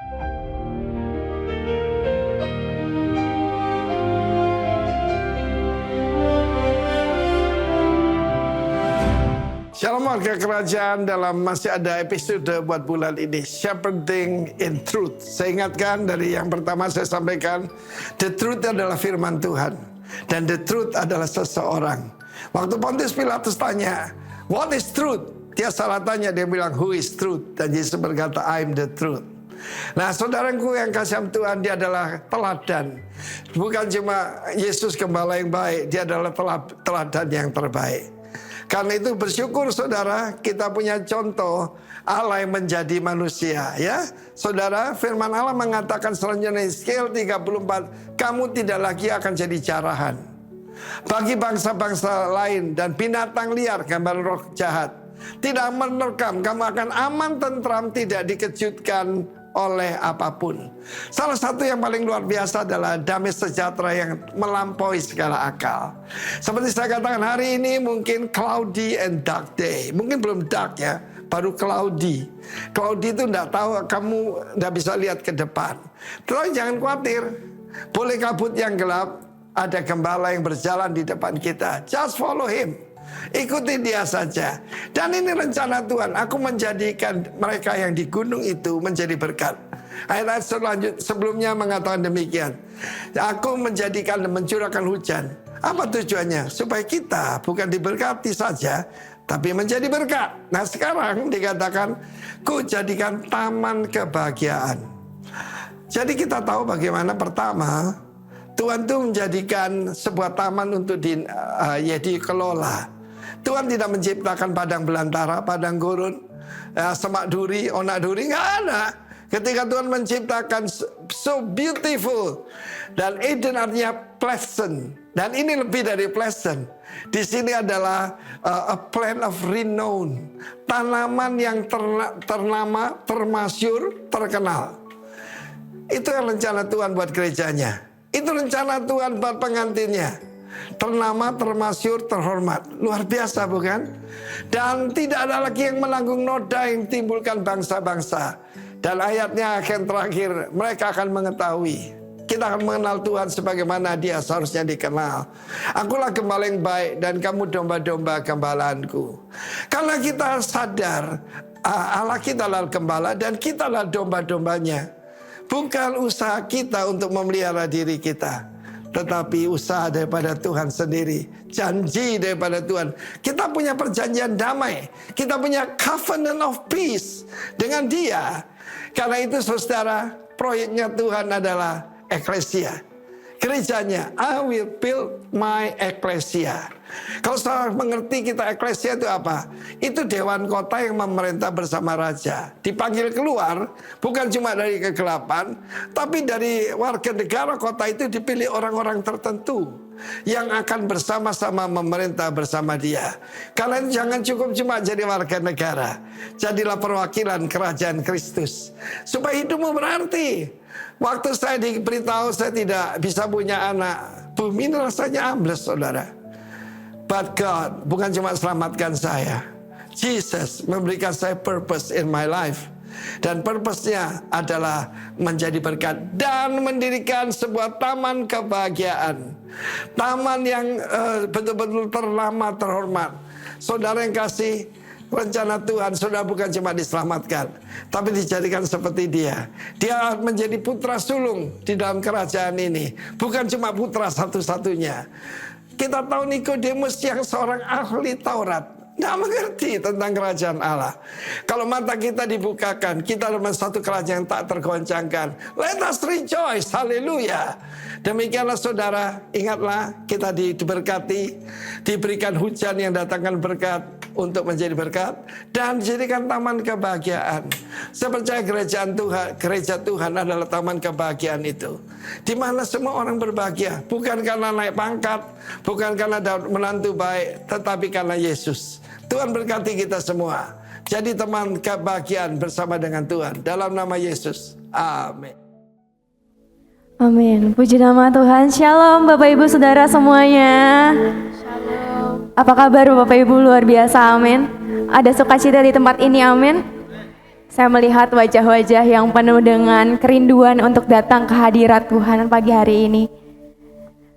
Shalom warga kerajaan, dalam masih ada episode buat bulan ini, Shepherding in Truth. Saya ingatkan dari yang pertama saya sampaikan, the truth adalah firman Tuhan. Dan the truth adalah seseorang. Waktu Pontius Pilatus tanya, what is truth? Dia salah tanya, dia bilang, who is truth? Dan Yesus berkata, I'm the truth. Nah saudaraku yang kasih Tuhan, dia adalah teladan. Bukan cuma Yesus gembala yang baik, dia adalah teladan yang terbaik. Karena itu bersyukur saudara, kita punya contoh Allah yang menjadi manusia, ya. Saudara, firman Allah mengatakan selanjutnya Yeskiel 34, kamu tidak lagi akan jadi jarahan bagi bangsa-bangsa lain dan binatang liar, gambar roh jahat. Tidak menerkam, kamu akan aman tentram, tidak dikejutkan oleh apapun. Salah satu yang paling luar biasa adalah damai sejahtera yang melampaui segala akal. Seperti saya katakan, hari ini mungkin cloudy and dark day. Mungkin belum dark ya, baru cloudy. Cloudy itu enggak tahu, kamu enggak bisa lihat ke depan. Tetapi jangan khawatir, boleh kabut yang gelap, ada gembala yang berjalan di depan kita. Just follow him. Ikuti dia saja. Dan ini rencana Tuhan, aku menjadikan mereka yang di gunung itu menjadi berkat. Ayat sebelumnya mengatakan demikian, aku menjadikan dan mencurahkan hujan. Apa tujuannya? Supaya kita bukan diberkati saja, tapi menjadi berkat. Nah sekarang dikatakan, ku jadikan taman kebahagiaan. Jadi kita tahu bagaimana pertama Tuhan itu menjadikan sebuah taman untuk dikelola. Tuhan tidak menciptakan padang belantara, padang gurun, semak duri, onak duri, nggak ada. Ketika Tuhan menciptakan so beautiful, dan Eden artinya pleasant, dan ini lebih dari pleasant. Di sini adalah a plant of renown, tanaman yang ternama, termasyur, terkenal. Itu yang rencana Tuhan buat gerejanya. Itu rencana Tuhan buat pengantinnya. Ternama, termasyur, terhormat. Luar biasa bukan? Dan tidak ada lagi yang menanggung noda yang timbulkan bangsa-bangsa. Dan ayatnya akan terakhir, mereka akan mengetahui. Kita akan mengenal Tuhan sebagaimana dia seharusnya dikenal. Akulah gembala yang baik dan kamu domba-domba gembalaanku. Karena kita sadar Allah kita adalah gembala dan kita adalah domba-dombanya. Bukan usaha kita untuk memelihara diri kita, tetapi usaha daripada Tuhan sendiri. Janji daripada Tuhan. Kita punya perjanjian damai. Kita punya covenant of peace dengan dia. Karena itu saudara, proyeknya Tuhan adalah eklesia. Gerejanya, I will build my ecclesia. Kalau saudara mengerti kita eklesia itu apa? Itu dewan kota yang memerintah bersama raja. Dipanggil keluar, bukan cuma dari kegelapan, tapi dari warga negara kota itu dipilih orang-orang tertentu yang akan bersama-sama memerintah bersama dia. Kalian jangan cukup cuma jadi warga negara. Jadilah perwakilan kerajaan Kristus. Supaya hidupmu berarti. Waktu saya diberitahu saya tidak bisa punya anak, bumi ini rasanya ambles saudara. But God bukan cuma selamatkan saya, Jesus memberikan saya purpose in my life. Dan purpose-nya adalah menjadi berkat dan mendirikan sebuah taman kebahagiaan. Taman yang betul-betul terlama, terhormat. Saudara yang kasih, rencana Tuhan, saudara bukan cuma diselamatkan, tapi dijadikan seperti dia. Dia menjadi putra sulung di dalam kerajaan ini. Bukan cuma putra satu-satunya. Kita tahu Nikodemus yang seorang ahli Taurat, tidak mengerti tentang kerajaan Allah. Kalau mata kita dibukakan, kita dalam satu kerajaan yang tak tergoncangkan. Let us rejoice, haleluya. Demikianlah saudara, ingatlah kita diberkati, diberikan hujan yang datangkan berkat untuk menjadi berkat, dan dijadikan taman kebahagiaan. Saya percaya gereja Tuhan adalah taman kebahagiaan itu, di mana semua orang berbahagia, bukan karena naik pangkat, bukan karena dapat menantu baik, tetapi karena Yesus. Tuhan berkati kita semua. Jadi teman kebahagiaan bersama dengan Tuhan. Dalam nama Yesus. Amin. Amin. Puji nama Tuhan. Shalom Bapak Ibu Saudara semuanya. Shalom. Apa kabar Bapak Ibu? Luar biasa. Amin. Ada sukacita di tempat ini. Amin. Saya melihat wajah-wajah yang penuh dengan kerinduan untuk datang ke hadirat Tuhan pagi hari ini.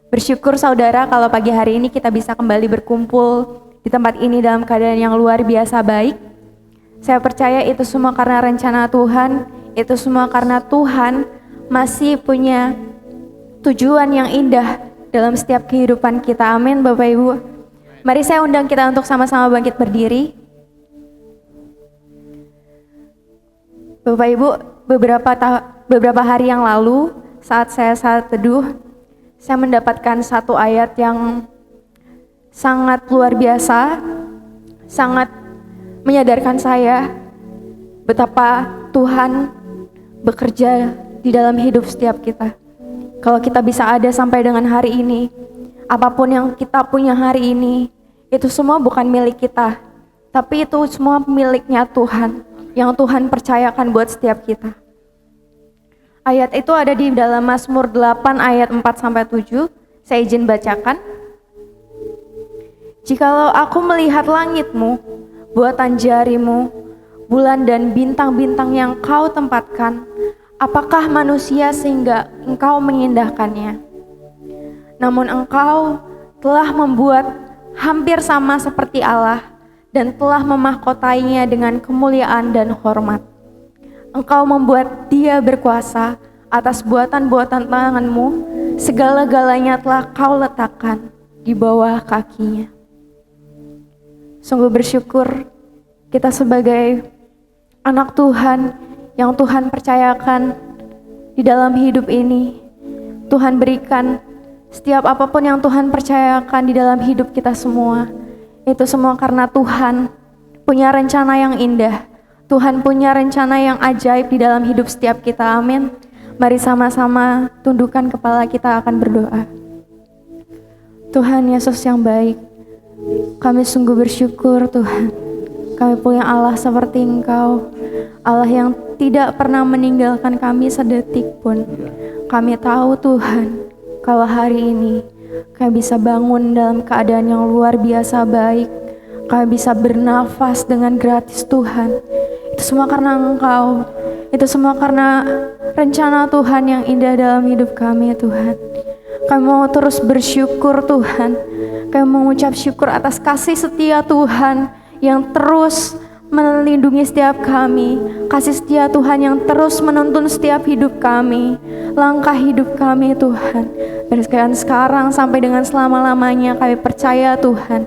Bersyukur saudara kalau pagi hari ini kita bisa kembali berkumpul di tempat ini dalam keadaan yang luar biasa baik. Saya percaya itu semua karena rencana Tuhan, itu semua karena Tuhan masih punya tujuan yang indah dalam setiap kehidupan kita. Amin Bapak Ibu. Mari saya undang kita untuk sama-sama bangkit berdiri. Bapak Ibu, beberapa hari yang lalu saat saya teduh, saya mendapatkan satu ayat yang sangat luar biasa, sangat menyadarkan saya betapa Tuhan bekerja di dalam hidup setiap kita. Kalau kita bisa ada sampai dengan hari ini, apapun yang kita punya hari ini, itu semua bukan milik kita, tapi itu semua miliknya Tuhan, yang Tuhan percayakan buat setiap kita. Ayat itu ada di dalam Mazmur 8 ayat 4-7. Saya izin bacakan. Jikalau aku melihat langitmu, buatan jarimu, bulan dan bintang-bintang yang kau tempatkan, apakah manusia sehingga engkau mengindahkannya? Namun engkau telah membuat hampir sama seperti Allah, dan telah memahkotainya dengan kemuliaan dan hormat. Engkau membuat dia berkuasa atas buatan-buatan tanganmu, segala-galanya telah kau letakkan di bawah kakinya. Sungguh bersyukur kita sebagai anak Tuhan yang Tuhan percayakan di dalam hidup ini. Tuhan berikan setiap apapun yang Tuhan percayakan di dalam hidup kita semua. Itu semua karena Tuhan punya rencana yang indah. Tuhan punya rencana yang ajaib di dalam hidup setiap kita. Amin. Mari sama-sama tundukkan kepala, kita akan berdoa. Tuhan Yesus yang baik, kami sungguh bersyukur Tuhan. Kami punya Allah seperti Engkau, Allah yang tidak pernah meninggalkan kami sedetik pun. Kami tahu Tuhan, kalau hari ini kami bisa bangun dalam keadaan yang luar biasa baik. Kami bisa bernafas dengan gratis Tuhan. Itu semua karena Engkau. Itu semua karena rencana Tuhan yang indah dalam hidup kami Tuhan. Kami mau terus bersyukur Tuhan. Kami mengucap syukur atas kasih setia Tuhan yang terus melindungi setiap kami. Kasih setia Tuhan yang terus menuntun setiap hidup kami, langkah hidup kami Tuhan. Dari sekarang sampai dengan selama-lamanya kami percaya Tuhan,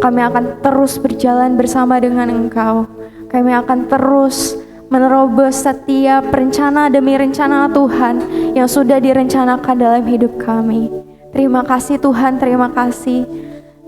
kami akan terus berjalan bersama dengan Engkau. Kami akan terus menerobos setiap rencana demi rencana Tuhan yang sudah direncanakan dalam hidup kami. Terima kasih Tuhan, terima kasih.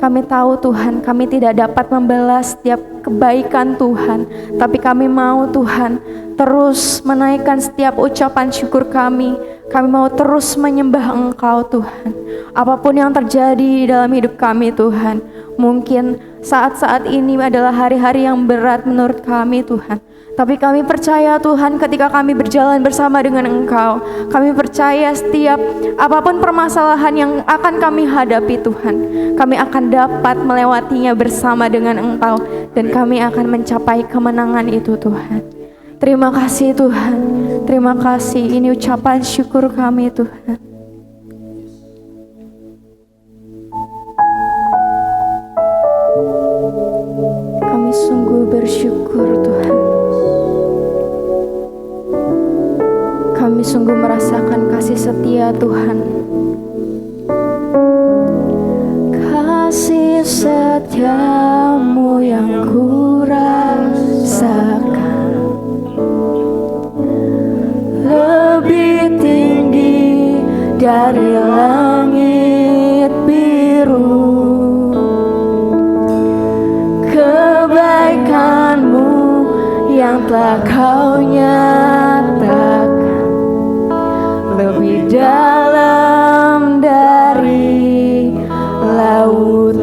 Kami tahu Tuhan, kami tidak dapat membalas setiap kebaikan Tuhan, tapi kami mau Tuhan terus menaikkan setiap ucapan syukur kami. Kami mau terus menyembah Engkau Tuhan. Apapun yang terjadi di dalam hidup kami Tuhan, mungkin saat-saat ini adalah hari-hari yang berat menurut kami Tuhan, tapi kami percaya Tuhan, ketika kami berjalan bersama dengan Engkau, kami percaya setiap apapun permasalahan yang akan kami hadapi Tuhan, kami akan dapat melewatinya bersama dengan Engkau, dan kami akan mencapai kemenangan itu Tuhan. Terima kasih Tuhan, terima kasih. Ini ucapan syukur kami Tuhan. Kami sungguh bersyukur Tuhan. Kami sungguh merasakan kasih setia Tuhan. Kasih setiamu yang ku rasakan lebih tinggi dari langit biru. Kebaikanmu yang telah kau nyatakan lebih dalam dari lautan.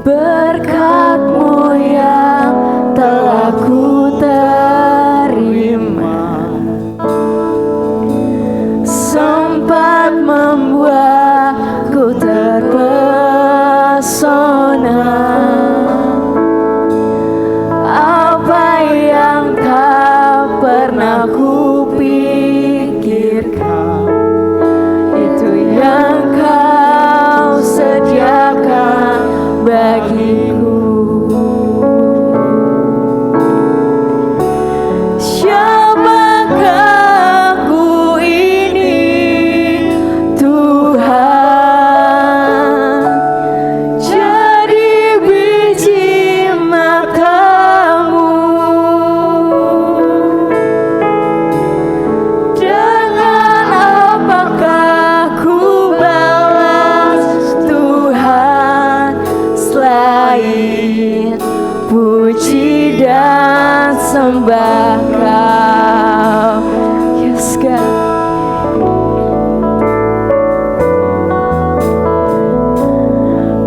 Berkat-Mu yang telah ku terima sempat membuatku terpesona. sembah Kau. Yes God.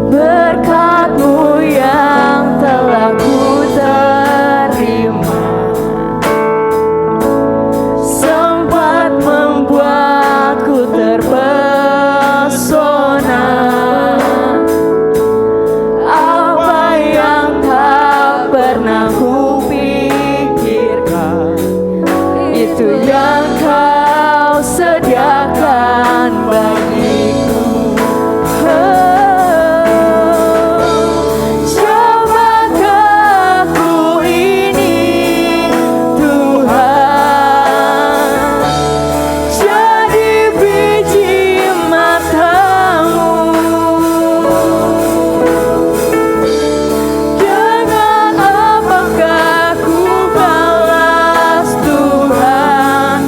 Berkat-Mu yang telah ku terima sempat membuatku terpesona. Apa yang tak pernah ku pikirkan, itu yang Kau sediakan bagiku. Coba aku ini Tuhan, jadi biji mata-Mu. Dengan apakah ku balas Tuhan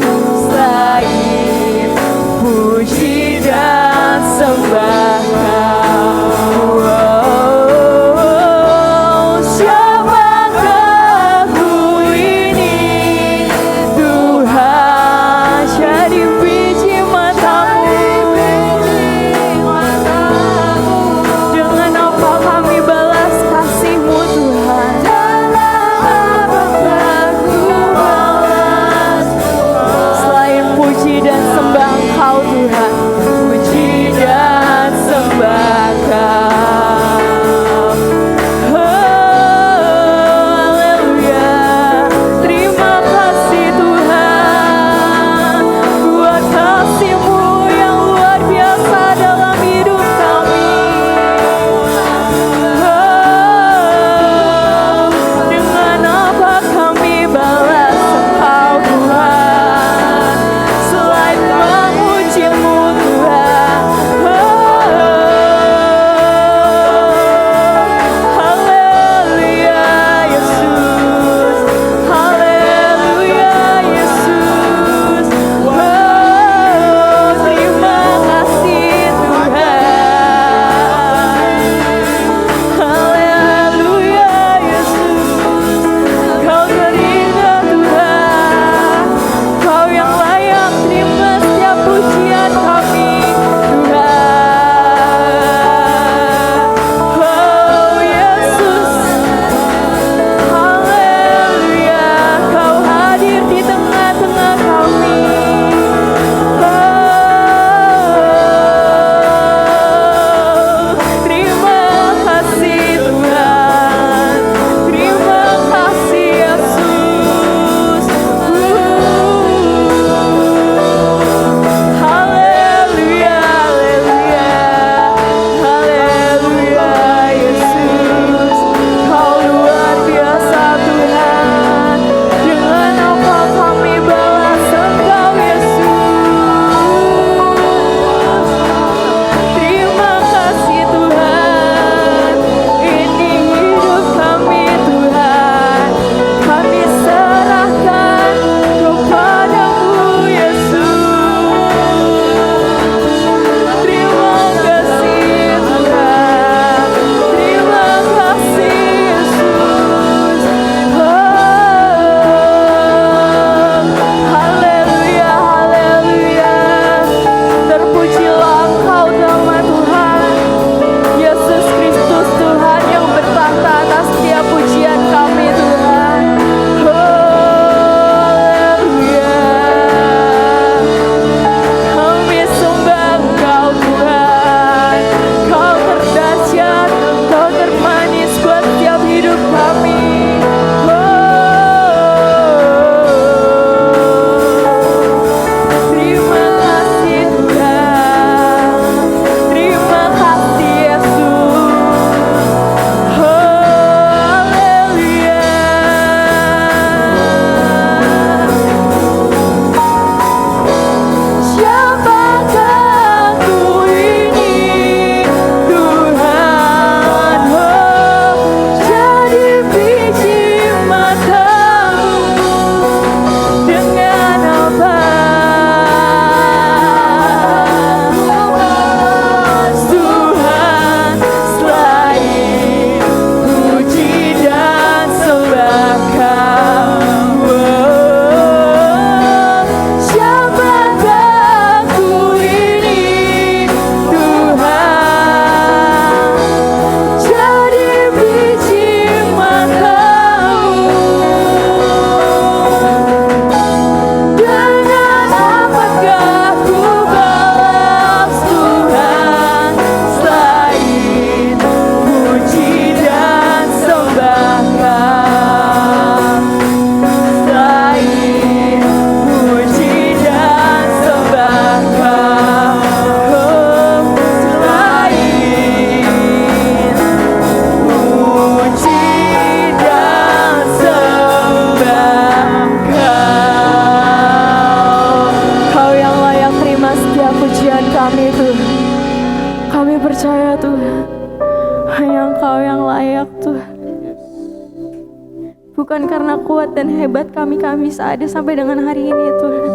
bukan karena kuat dan hebat kami bisa ada sampai dengan hari ini Tuhan.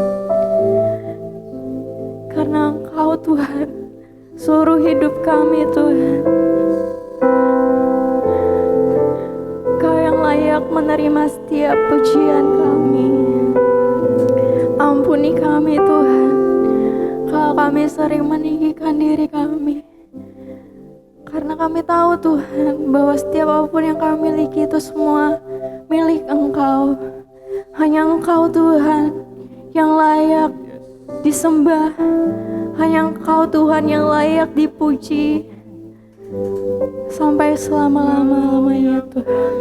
Karena Engkau Tuhan, seluruh hidup kami Tuhan. Engkau yang layak menerima setiap pujian kami. Ampuni kami Tuhan, kalau kami sering meninggikan diri kami. Karena kami tahu Tuhan, bahwa setiap apapun yang kami miliki itu semua milik Engkau. Hanya Engkau Tuhan yang layak disembah. Hanya Engkau Tuhan yang layak dipuji sampai selama-lamanya Tuhan.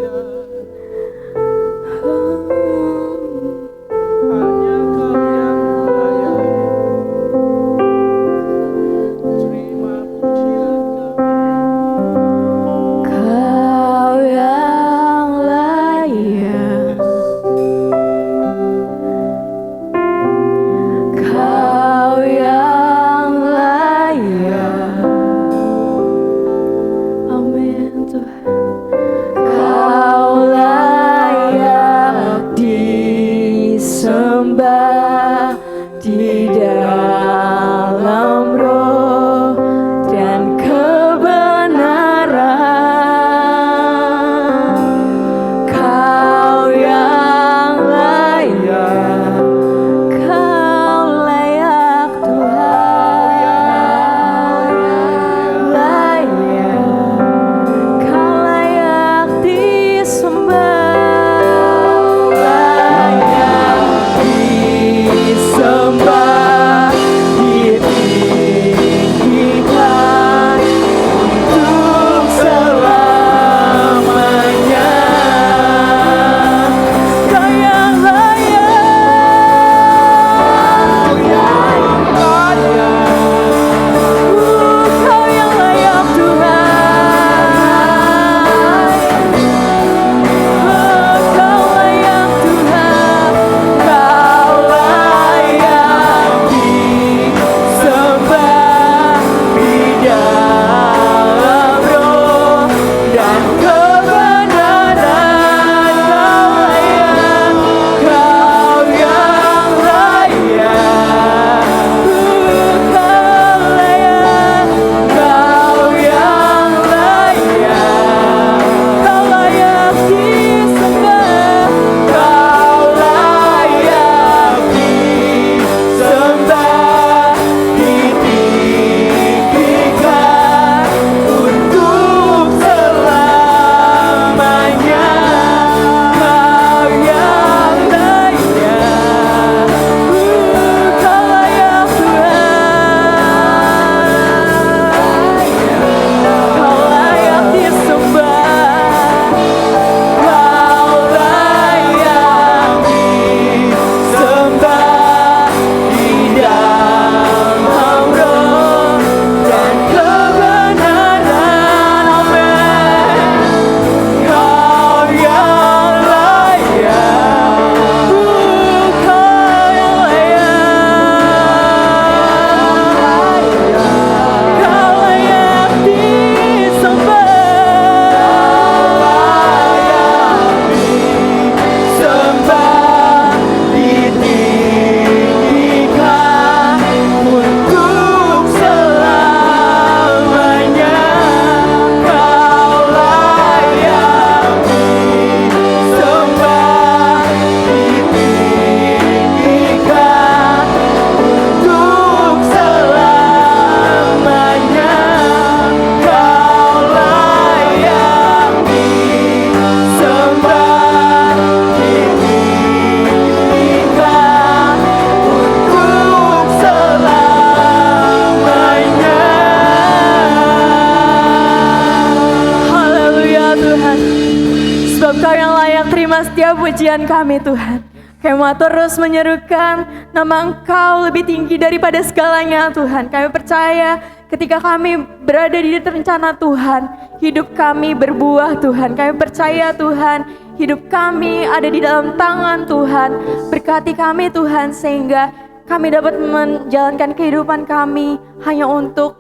Setiap pujian kami Tuhan, kami mau terus menyerukan nama Engkau lebih tinggi daripada segalanya Tuhan. Kami percaya ketika kami berada di rencana Tuhan, hidup kami berbuah Tuhan. Kami percaya Tuhan, hidup kami ada di dalam tangan Tuhan. Berkati kami Tuhan sehingga kami dapat menjalankan kehidupan kami hanya untuk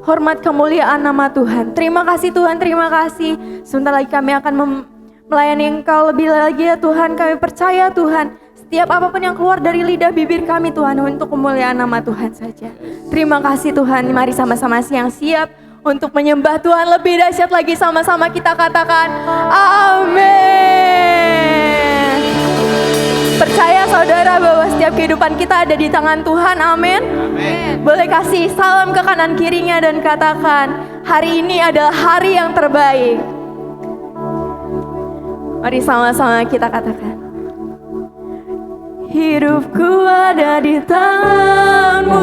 hormat kemuliaan nama Tuhan. Terima kasih Tuhan, terima kasih. Sebentar lagi kami akan melayani Engkau lebih lagi ya Tuhan. Kami percaya Tuhan, setiap apapun yang keluar dari lidah bibir kami Tuhan, untuk kemuliaan nama Tuhan saja. Terima kasih Tuhan, mari sama-sama yang siap untuk menyembah Tuhan lebih dahsyat lagi. Sama-sama kita katakan amin. Percaya saudara bahwa setiap kehidupan kita ada di tangan Tuhan, amin. Boleh kasih salam ke kanan kirinya dan katakan, hari ini adalah hari yang terbaik. Mari sama-sama kita katakan, hidupku ada di tangan-Mu,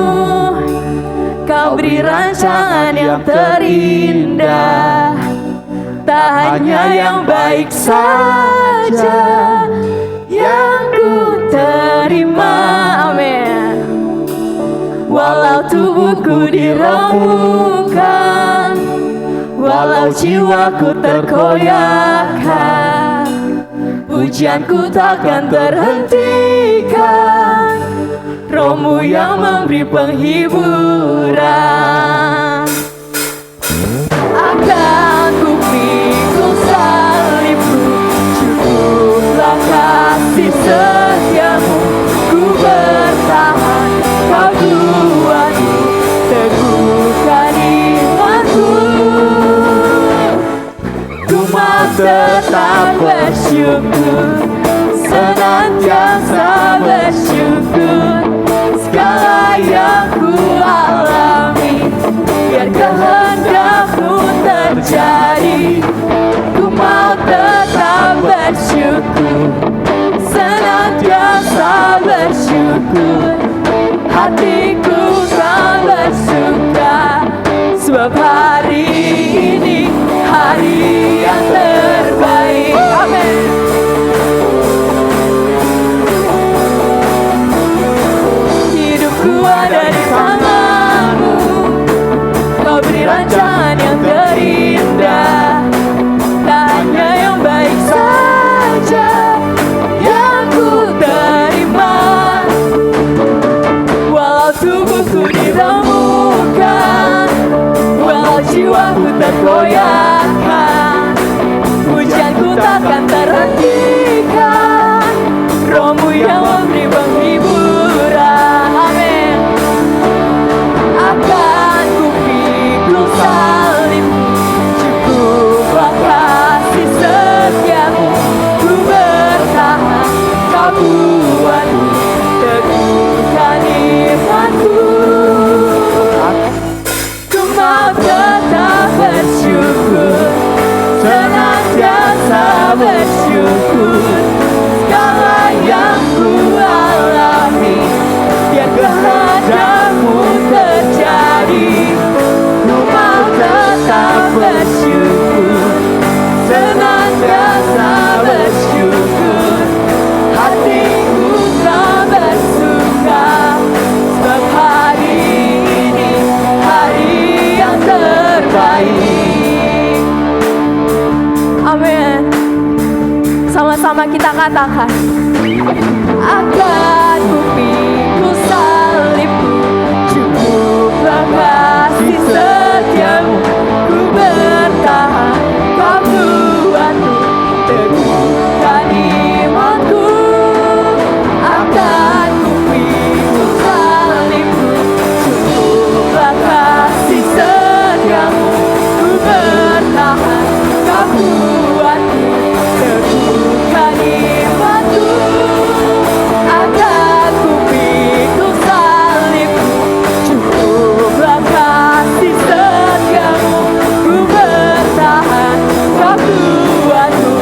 Kau beri rancangan yang terindah. Tak hanya yang baik saja yang ku terima, amin. Walau tubuhku diremukkan, walau jiwaku terkoyakkan, pujianku takkan terhentikan, Roh-Mu yang memberi penghiburan. Akan ku pikul salibku, cukuplah kasih setiamu. Ku bertahan, Kau buatku teguhkan imanku. Ku mau tetap bersyukur, senantiasa bersyukur. Segala yang ku alami, biar kehendak-Mu terjadi. Ku mau tetap bersyukur, senantiasa bersyukur. Hatiku kan bersuka, sebab hari ini hari yang terbaik. Amin. Hidupku ada di tangan-Mu, Kau beri rancangan yang terindah. Tak hanya yang baik saja yang ku terima. Walau tubuhku diremukkan, walau jiwaku tergoyahkan, pujianku takkan terhentikan, Roh-Mu yang memberi penghiburan. Amin. Akan ku pikul salib-Mu, cukuplah kasih setiamu. Ku bertahan, Kau buatku teguhkan imanku. Ku mau tetap bersyukur, senantiasa bersyukur. Segala yang ku alami, biar kehendak-Mu terjadi. Ku mau tetap bersyukur, senantiasa bersyukur. Hatiku tak bersuka, sebab hari ini hari yang terbaik. Amin. Sama-sama kita katakan, akan ku pikul salibku, cukuplah kasih setiamu. Ku bertahan, Kau buatku teguhkan imanku. Akan ku pikul salibku, cukuplah kasih setiamu. Ku bertahan, Kau buatku teguhkan imanku. Akan ku pikul salibku, cukuplah kasih setiamu. Ku bertahan, Kau buatku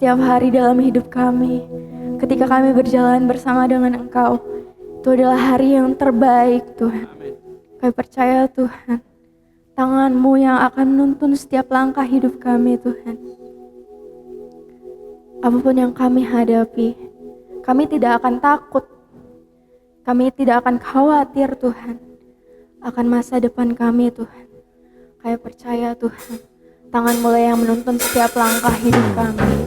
setiap hari dalam hidup kami. Ketika kami berjalan bersama dengan Engkau, itu adalah hari yang terbaik Tuhan. Kami percaya Tuhan, tangan-Mu yang akan menuntun setiap langkah hidup kami Tuhan. Apapun yang kami hadapi, kami tidak akan takut. Kami tidak akan khawatir Tuhan akan masa depan kami Tuhan. Kami percaya Tuhan, tangan-Mu lah yang menuntun setiap langkah hidup kami.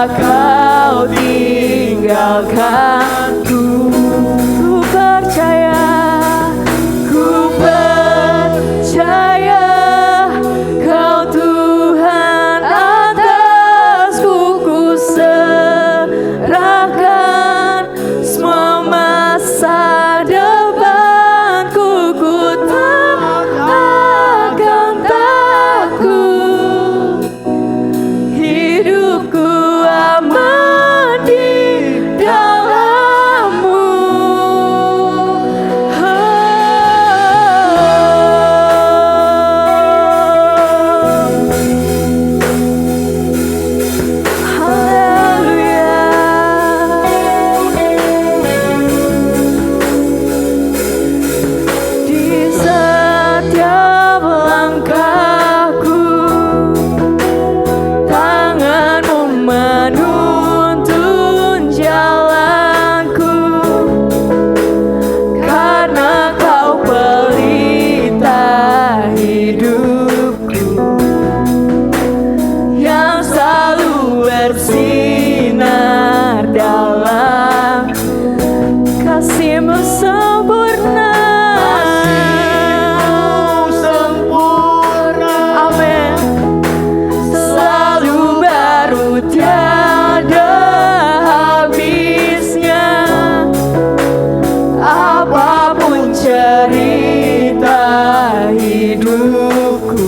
Kau tinggalkanku. Ku percaya Kau Tuhan atasku. Ku serahkan semua masa depanku. Ku tak akan takut, hidupku aman di dalam-Mu. Haleluya. Di setiap langkahku, tangan-Mu menuntun jalanku. Karena Kau pelita hidupku, yang selalu bersinar dalam kasih-Mu sempurna. Amin. Selalu baru, tiada habisnya. Apapun cerita hidupku,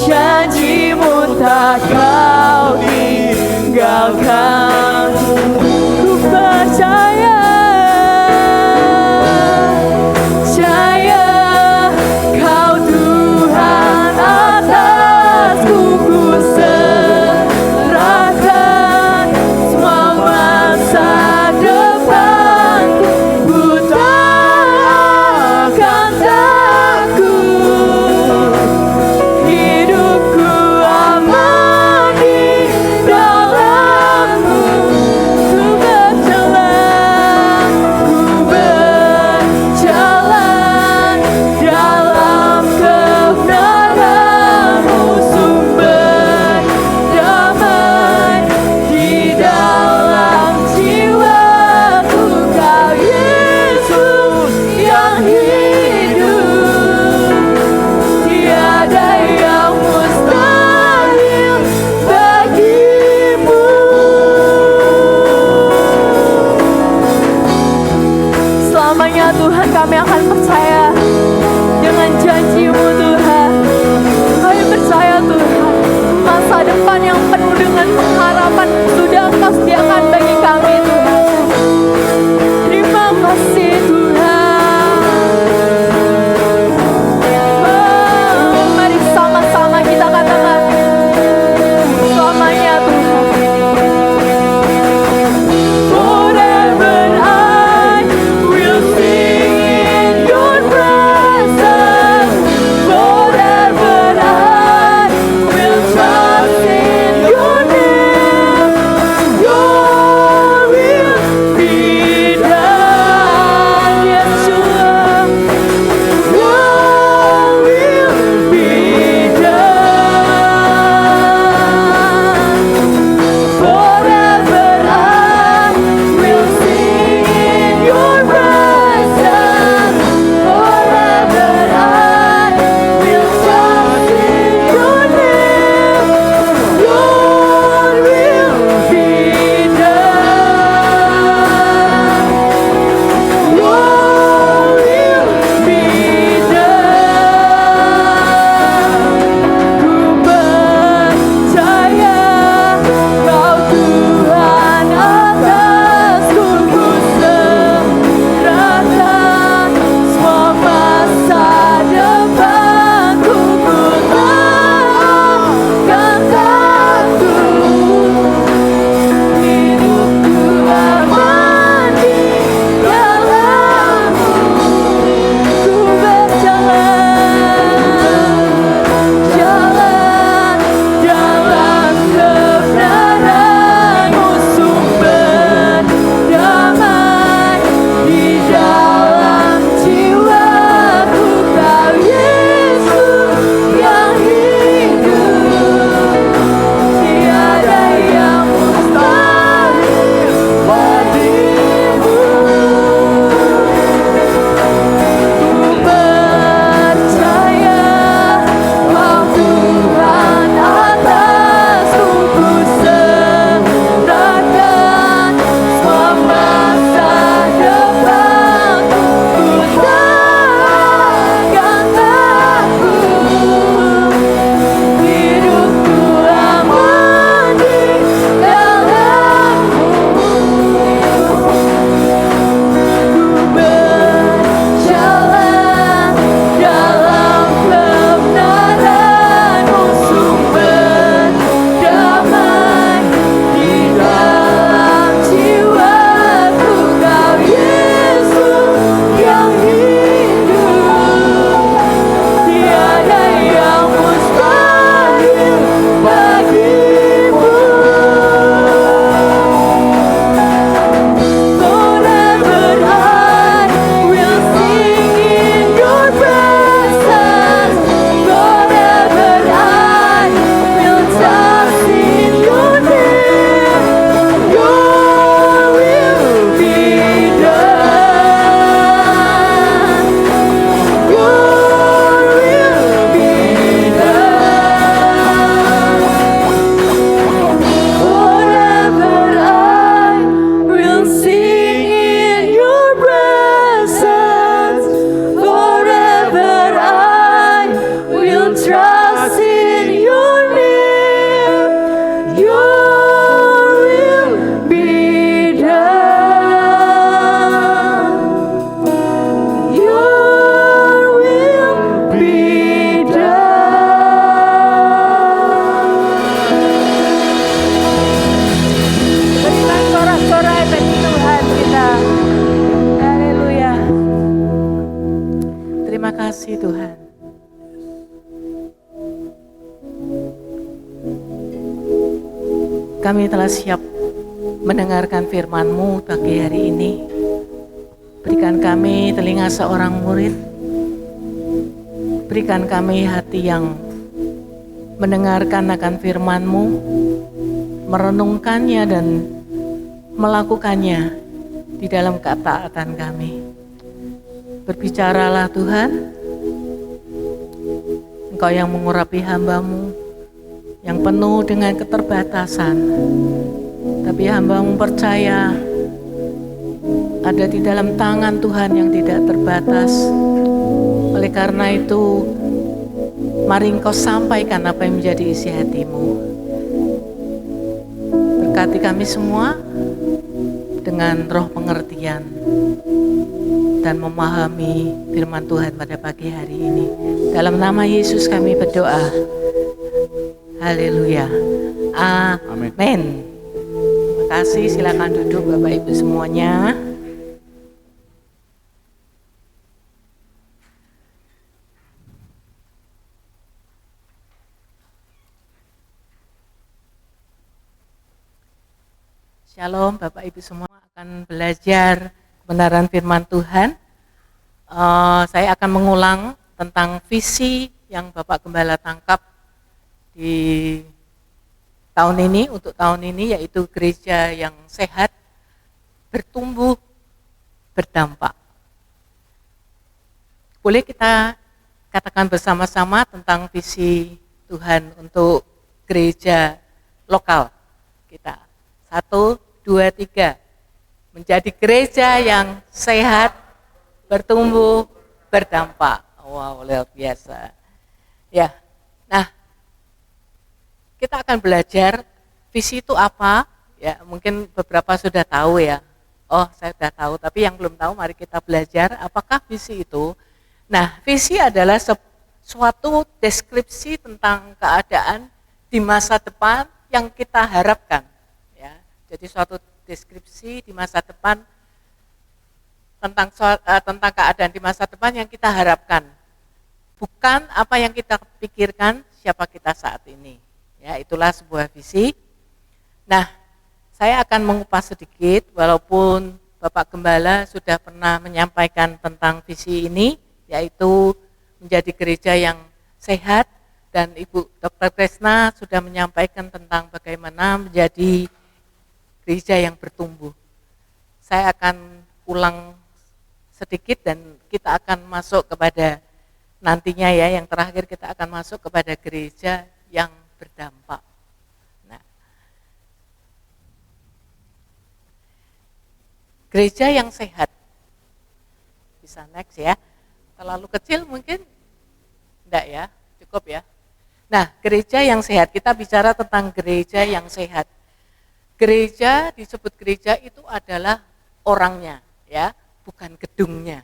janji-Mu tak Kau tinggalkan. Ku percaya Kau Tuhan atasku. Ku serahkan semua masa depanku. Ku tak akan takut, hidupku aman di dalam-Mu. kami telah siap mendengarkan firman-Mu pagi hari ini. Berikan kami telinga seorang murid. Berikan kami hati yang mendengarkan akan firman-Mu, merenungkannya dan melakukannya di dalam ketaatan kami. Berbicaralah Tuhan, Engkau yang mengurapi hamba-Mu yang penuh dengan keterbatasan. Tapi hamba-Mu percaya ada di dalam tangan Tuhan yang tidak terbatas. Oleh karena itu, mari Engkau sampaikan apa yang menjadi isi hati-Mu. Berkati kami semua dengan roh pengertian dan memahami firman Tuhan pada pagi hari ini. Dalam nama Yesus kami berdoa. Haleluya. Amin. Terima kasih, silakan duduk Bapak Ibu semuanya. Shalom Bapak Ibu semua, akan belajar kebenaran firman Tuhan. Saya akan mengulang tentang visi yang Bapak Gembala tangkap di tahun ini, untuk tahun ini, yaitu gereja yang sehat, bertumbuh, berdampak. Boleh kita katakan bersama-sama tentang visi Tuhan untuk gereja lokal kita. 1, 2, 3. Menjadi gereja yang sehat, bertumbuh, berdampak. Wow, luar biasa. Ya. Nah, kita akan belajar visi itu apa? Ya, mungkin beberapa sudah tahu ya. Oh, saya sudah tahu, tapi yang belum tahu mari kita belajar apakah visi itu. Nah, visi adalah suatu deskripsi tentang keadaan di masa depan yang kita harapkan. Jadi suatu deskripsi di masa depan tentang keadaan di masa depan yang kita harapkan. Bukan apa yang kita pikirkan siapa kita saat ini. Ya, itulah sebuah visi. Nah, saya akan mengupas sedikit walaupun Bapak Gembala sudah pernah menyampaikan tentang visi ini, yaitu menjadi gereja yang sehat, dan Ibu Dr. Kresna sudah menyampaikan tentang bagaimana menjadi gereja yang bertumbuh. Saya akan ulang sedikit dan kita akan masuk kepada nantinya ya, yang terakhir kita akan masuk kepada gereja yang berdampak. Nah, gereja yang sehat. Bisa next ya. Terlalu kecil mungkin? Enggak ya, cukup ya. Nah, gereja yang sehat, kita bicara tentang gereja yang sehat. Gereja, disebut gereja itu adalah orangnya, ya, bukan gedungnya.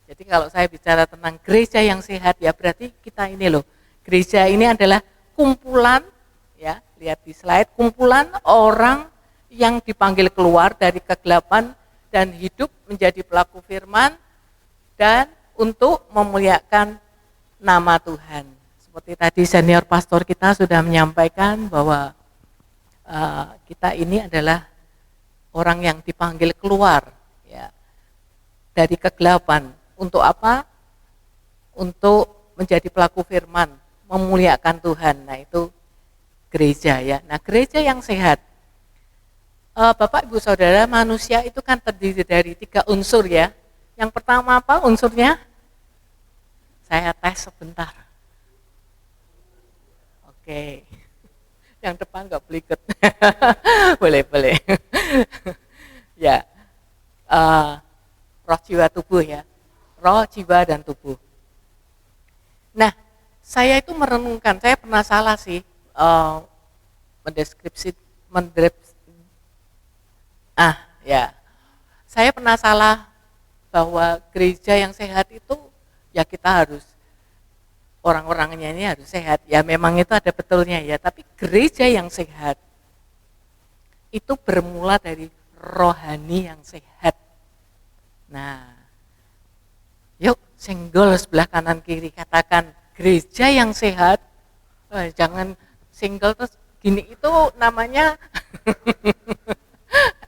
Jadi kalau saya bicara tentang gereja yang sehat, ya berarti kita ini loh, gereja ini adalah kumpulan, ya, lihat di slide, kumpulan orang yang dipanggil keluar dari kegelapan dan hidup menjadi pelaku firman dan untuk memuliakan nama Tuhan. Seperti tadi senior pastor kita sudah menyampaikan bahwa kita ini adalah orang yang dipanggil keluar ya, dari kegelapan. Untuk apa? Untuk menjadi pelaku firman, memuliakan Tuhan. Nah, itu gereja ya. Nah, gereja yang sehat. Bapak Ibu Saudara, manusia itu kan terdiri dari 3 unsur ya. Yang pertama apa unsurnya? Saya tes sebentar. Oke. Yang depan nggak boleh ikut. boleh. Ya, roh, jiwa, tubuh ya. Roh, jiwa, dan tubuh. Nah, saya itu merenungkan, saya pernah salah sih saya pernah salah bahwa gereja yang sehat itu ya kita harus orang-orangnya ini harus sehat. Ya memang itu ada betulnya ya, tapi gereja yang sehat itu bermula dari rohani yang sehat. Nah, yuk senggol sebelah kanan kiri, katakan gereja yang sehat. Jangan single terus Gini itu namanya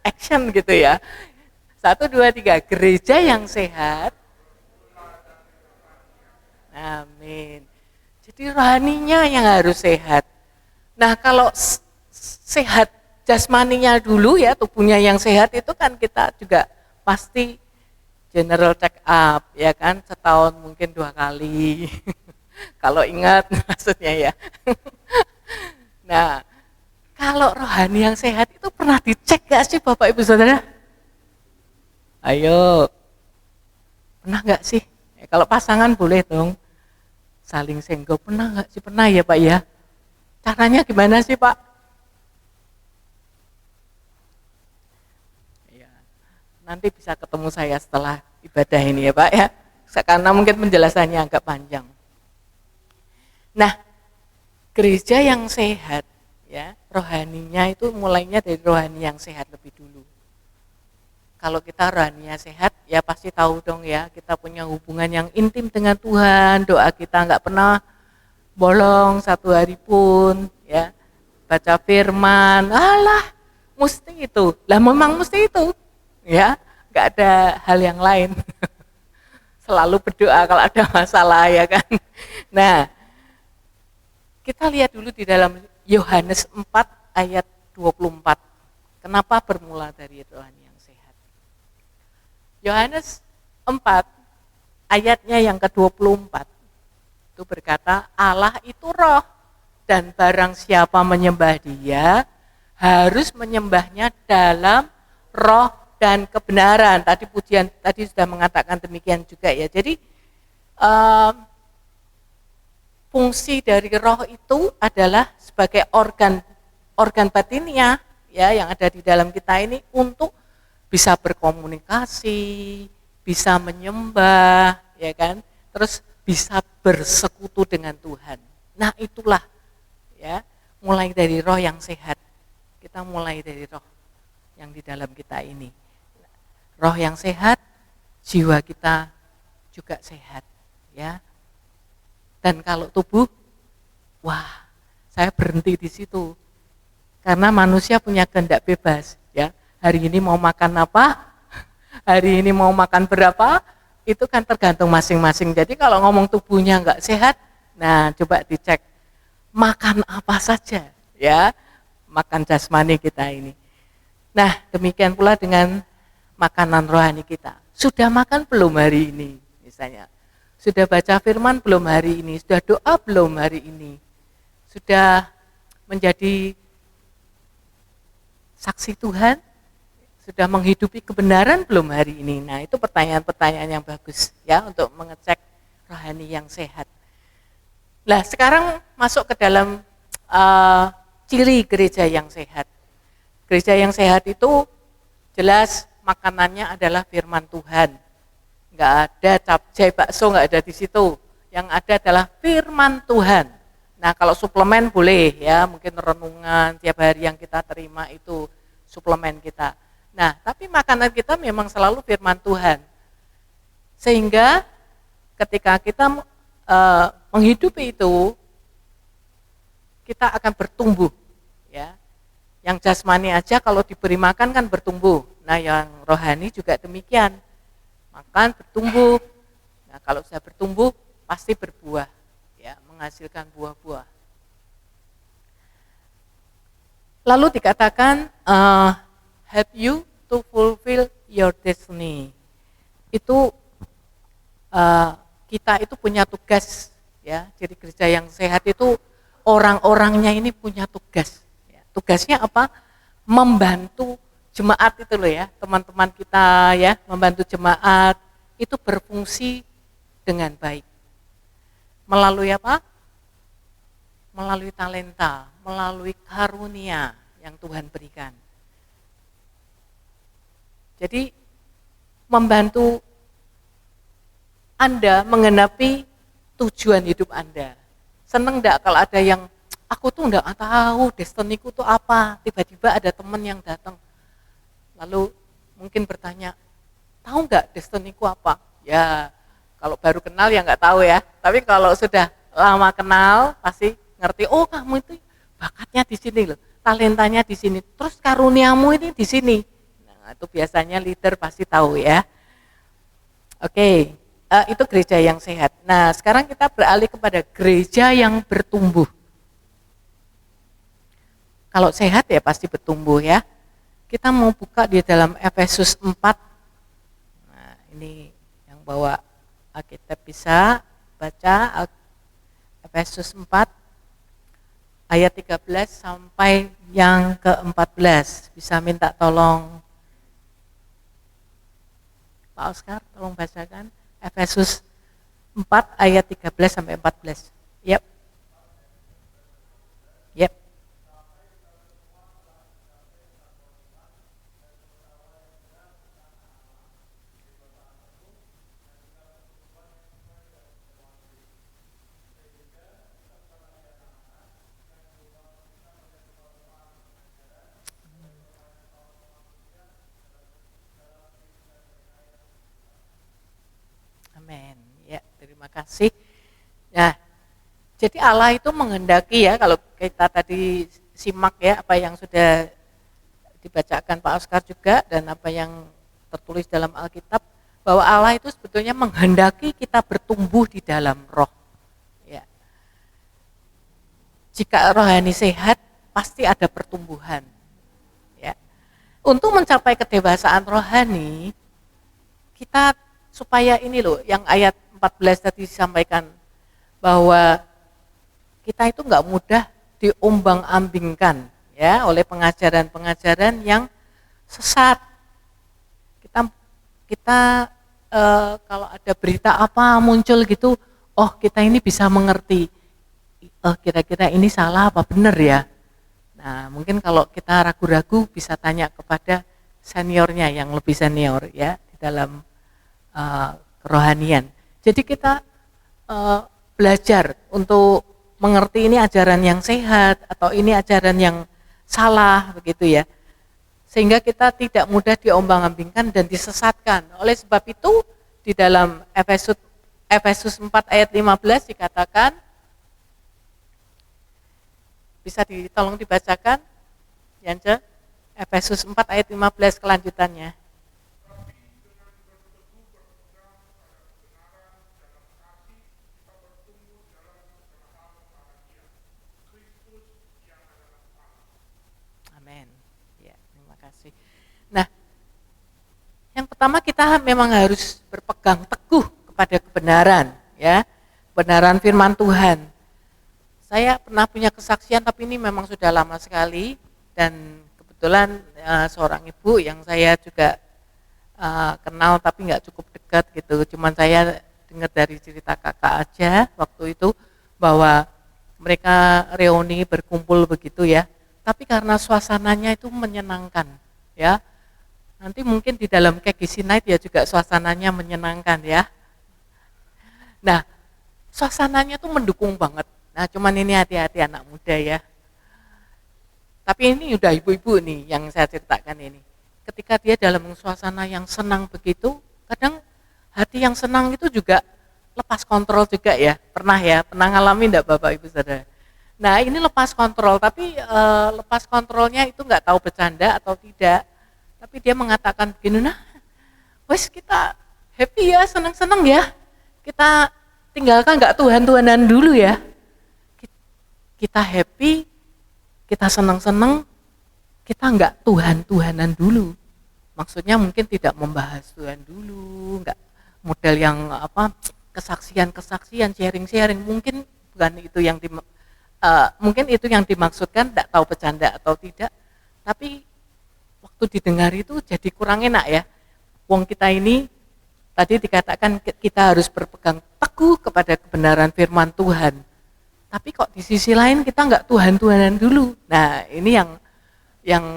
action gitu ya. 1, 2, 3, gereja yang sehat. Amin. Jadi rohaninya yang harus sehat. Nah kalau sehat jasmaninya dulu ya, tubuhnya yang sehat itu kan kita juga pasti general check up ya kan, setahun mungkin 2 kali. Kalau ingat maksudnya ya. Nah, kalau rohani yang sehat itu pernah dicek gak sih Bapak Ibu Saudara? Ayo, pernah gak sih? Kalau pasangan boleh dong saling senggol, pernah gak sih? Pernah ya Pak ya? Caranya gimana sih Pak? Ya, nanti bisa ketemu saya setelah ibadah ini ya Pak ya. Karena mungkin penjelasannya agak panjang. Nah, gereja yang sehat ya, rohaninya itu mulainya dari rohani yang sehat lebih dulu. Kalau kita rohaninya sehat, ya pasti tahu dong ya, kita punya hubungan yang intim dengan Tuhan, doa kita nggak pernah bolong 1 hari pun, ya, baca firman, alah, mesti itu, lah memang mesti itu, ya, nggak ada hal yang lain. Selalu berdoa kalau ada masalah ya kan. Nah, kita lihat dulu di dalam Yohanes 4 ayat 24. Kenapa bermula dari rohani yang sehat? Yohanes 4 ayatnya yang ke-24 itu berkata, Allah itu roh dan barang siapa menyembah Dia harus menyembahnya dalam roh dan kebenaran. Tadi pujian tadi sudah mengatakan demikian juga ya. Jadi fungsi dari roh itu adalah sebagai organ batinnya ya yang ada di dalam kita ini untuk bisa berkomunikasi, bisa menyembah, ya kan? Terus bisa bersekutu dengan Tuhan. Nah, itulah ya, mulai dari roh yang sehat. Kita mulai dari roh yang di dalam kita ini. Roh yang sehat, jiwa kita juga sehat, ya. Dan kalau tubuh, wah, saya berhenti di situ. Karena manusia punya kehendak bebas, ya. Hari ini mau makan apa? Hari ini mau makan berapa? Itu kan tergantung masing-masing. Jadi kalau ngomong tubuhnya enggak sehat, nah coba dicek makan apa saja, ya. Makan jasmani kita ini. Nah, demikian pula dengan makanan rohani kita. Sudah makan belum hari ini, misalnya? Sudah baca firman belum hari ini? Sudah doa belum hari ini? Sudah menjadi saksi Tuhan? Sudah menghidupi kebenaran belum hari ini? Nah, itu pertanyaan-pertanyaan yang bagus ya untuk mengecek rohani yang sehat. Nah, sekarang masuk ke dalam ciri gereja yang sehat. Gereja yang sehat itu jelas makanannya adalah firman Tuhan. Enggak ada capcay bakso, enggak ada di situ. Yang ada adalah firman Tuhan. Nah, kalau suplemen boleh ya, mungkin renungan tiap hari yang kita terima itu suplemen kita. Nah, tapi makanan kita memang selalu firman Tuhan. Sehingga ketika kita menghidupi itu, kita akan bertumbuh. Ya. Yang jasmani aja kalau diberi makan kan bertumbuh. Nah, yang rohani juga demikian. Makan bertumbuh. Nah, kalau sudah bertumbuh pasti berbuah, ya, menghasilkan buah-buah. Lalu dikatakan help you to fulfill your destiny. Itu kita itu punya tugas, ya. Jadi gereja yang sehat itu orang-orangnya ini punya tugas. Ya. Tugasnya apa? Membantu jemaat itu loh ya, teman-teman kita ya, membantu jemaat itu berfungsi dengan baik. Melalui apa? Melalui talenta, melalui karunia yang Tuhan berikan. Jadi membantu Anda menggenapi tujuan hidup Anda. Seneng enggak kalau ada yang, aku tuh enggak tahu destiniku tuh apa, tiba-tiba ada teman yang datang. Lalu mungkin bertanya, tahu nggak destiniku apa? Ya, kalau baru kenal ya nggak tahu ya. Tapi kalau sudah lama kenal, pasti ngerti, oh kamu itu bakatnya di sini loh, talentanya di sini, terus karuniamu ini di sini. Nah, itu biasanya leader pasti tahu ya. Oke, itu gereja yang sehat. Nah, sekarang kita beralih kepada gereja yang bertumbuh. Kalau sehat ya pasti bertumbuh ya. Kita mau buka di dalam Efesus 4. Nah, ini yang bawa Alkitab bisa baca Efesus 4 ayat 13 sampai yang ke-14. Bisa minta tolong Pak Oscar, tolong bacakan Efesus 4 ayat 13 sampai 14. Yep. Yep. Amin. Ya, terima kasih. Nah, jadi Allah itu menghendaki ya, kalau kita tadi simak ya apa yang sudah dibacakan Pak Oscar juga dan apa yang tertulis dalam Alkitab, bahwa Allah itu sebetulnya menghendaki kita bertumbuh di dalam roh. Ya. Jika rohani sehat, pasti ada pertumbuhan. Ya. Untuk mencapai kedewasaan rohani, kita supaya ini loh, yang ayat 14 tadi disampaikan, bahwa kita itu nggak mudah diombang-ambingkan ya oleh pengajaran-pengajaran yang sesat. Kita kalau ada berita apa muncul gitu, oh kita ini bisa mengerti, kira-kira ini salah apa benar ya. Nah mungkin kalau kita ragu-ragu bisa tanya kepada seniornya yang lebih senior ya di dalam kerohanian. Jadi kita belajar untuk mengerti ini ajaran yang sehat atau ini ajaran yang salah begitu ya. Sehingga kita tidak mudah diombang-ambingkan dan disesatkan. Oleh sebab itu di dalam Efesus 4 ayat 15 dikatakan, bisa tolong dibacakan Yance, Efesus 4 ayat 15 kelanjutannya. Nah, yang pertama kita memang harus berpegang teguh kepada kebenaran, ya, kebenaran firman Tuhan. Saya pernah punya kesaksian, tapi ini memang sudah lama sekali, dan kebetulan seorang ibu yang saya juga kenal tapi nggak cukup dekat gitu. Cuman saya dengar dari cerita kakak aja waktu itu bahwa mereka reuni berkumpul begitu ya. Tapi karena suasananya itu menyenangkan, ya. Nanti mungkin di dalam KGC Night ya juga suasananya menyenangkan ya. Nah, suasananya tuh mendukung banget. Nah, cuman ini hati-hati anak muda ya. Tapi ini udah ibu-ibu nih yang saya ceritakan ini. Ketika dia dalam suasana yang senang begitu, kadang hati yang senang itu juga lepas kontrol juga ya. Pernah ngalamin enggak Bapak Ibu Saudara? Nah, ini lepas kontrol, tapi lepas kontrolnya itu enggak tahu bercanda atau tidak. Tapi dia mengatakan begini, nah, wes kita happy ya, senang-senang ya. Kita tinggalkan enggak Tuhan-Tuhanan dulu ya. Kita happy, kita senang-senang, kita enggak Tuhan-Tuhanan dulu. Maksudnya mungkin tidak membahas Tuhan dulu, enggak model yang kesaksian-kesaksian, sharing-sharing, mungkin bukan itu yang mungkin itu yang dimaksudkan, enggak tahu bercanda atau tidak. Tapi waktu didengar itu jadi kurang enak ya. Wong kita ini tadi dikatakan kita harus berpegang teguh kepada kebenaran firman Tuhan. Tapi kok di sisi lain kita enggak Tuhan-Tuhanan dulu. Nah, ini yang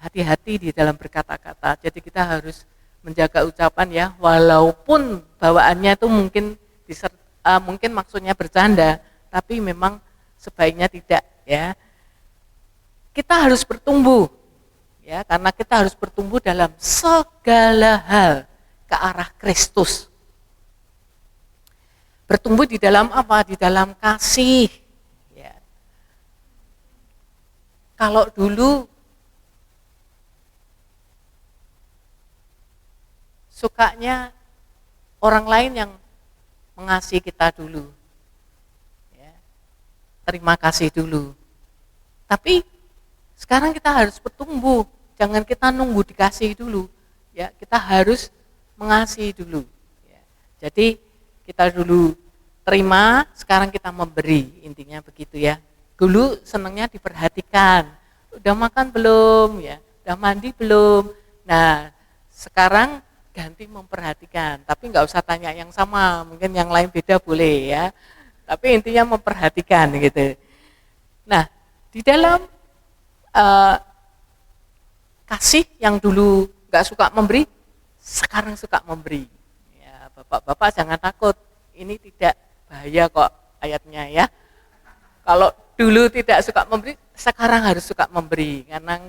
hati-hati di dalam berkata-kata. Jadi kita harus menjaga ucapan ya, walaupun bawaannya itu mungkin maksudnya bercanda, tapi memang sebaiknya tidak ya. Kita harus bertumbuh ya, karena kita harus bertumbuh dalam segala hal ke arah Kristus. Bertumbuh di dalam apa? Di dalam kasih. Ya. Kalau dulu sukanya orang lain yang mengasihi kita dulu, ya, terima kasih dulu. Tapi sekarang kita harus bertumbuh, jangan kita nunggu dikasih dulu, ya, kita harus mengasihi dulu. Ya. Jadi kita dulu terima, sekarang kita memberi, intinya begitu ya. Dulu senangnya diperhatikan, udah makan belum, ya, udah mandi belum. Nah, sekarang ganti memperhatikan, tapi nggak usah tanya yang sama, mungkin yang lain beda boleh ya. Tapi intinya memperhatikan gitu. Nah, di dalam kasih yang dulu nggak suka memberi, sekarang suka memberi. Ya, bapak-bapak jangan takut, ini tidak bahaya kok ayatnya ya. Kalau dulu tidak suka memberi, sekarang harus suka memberi. Karena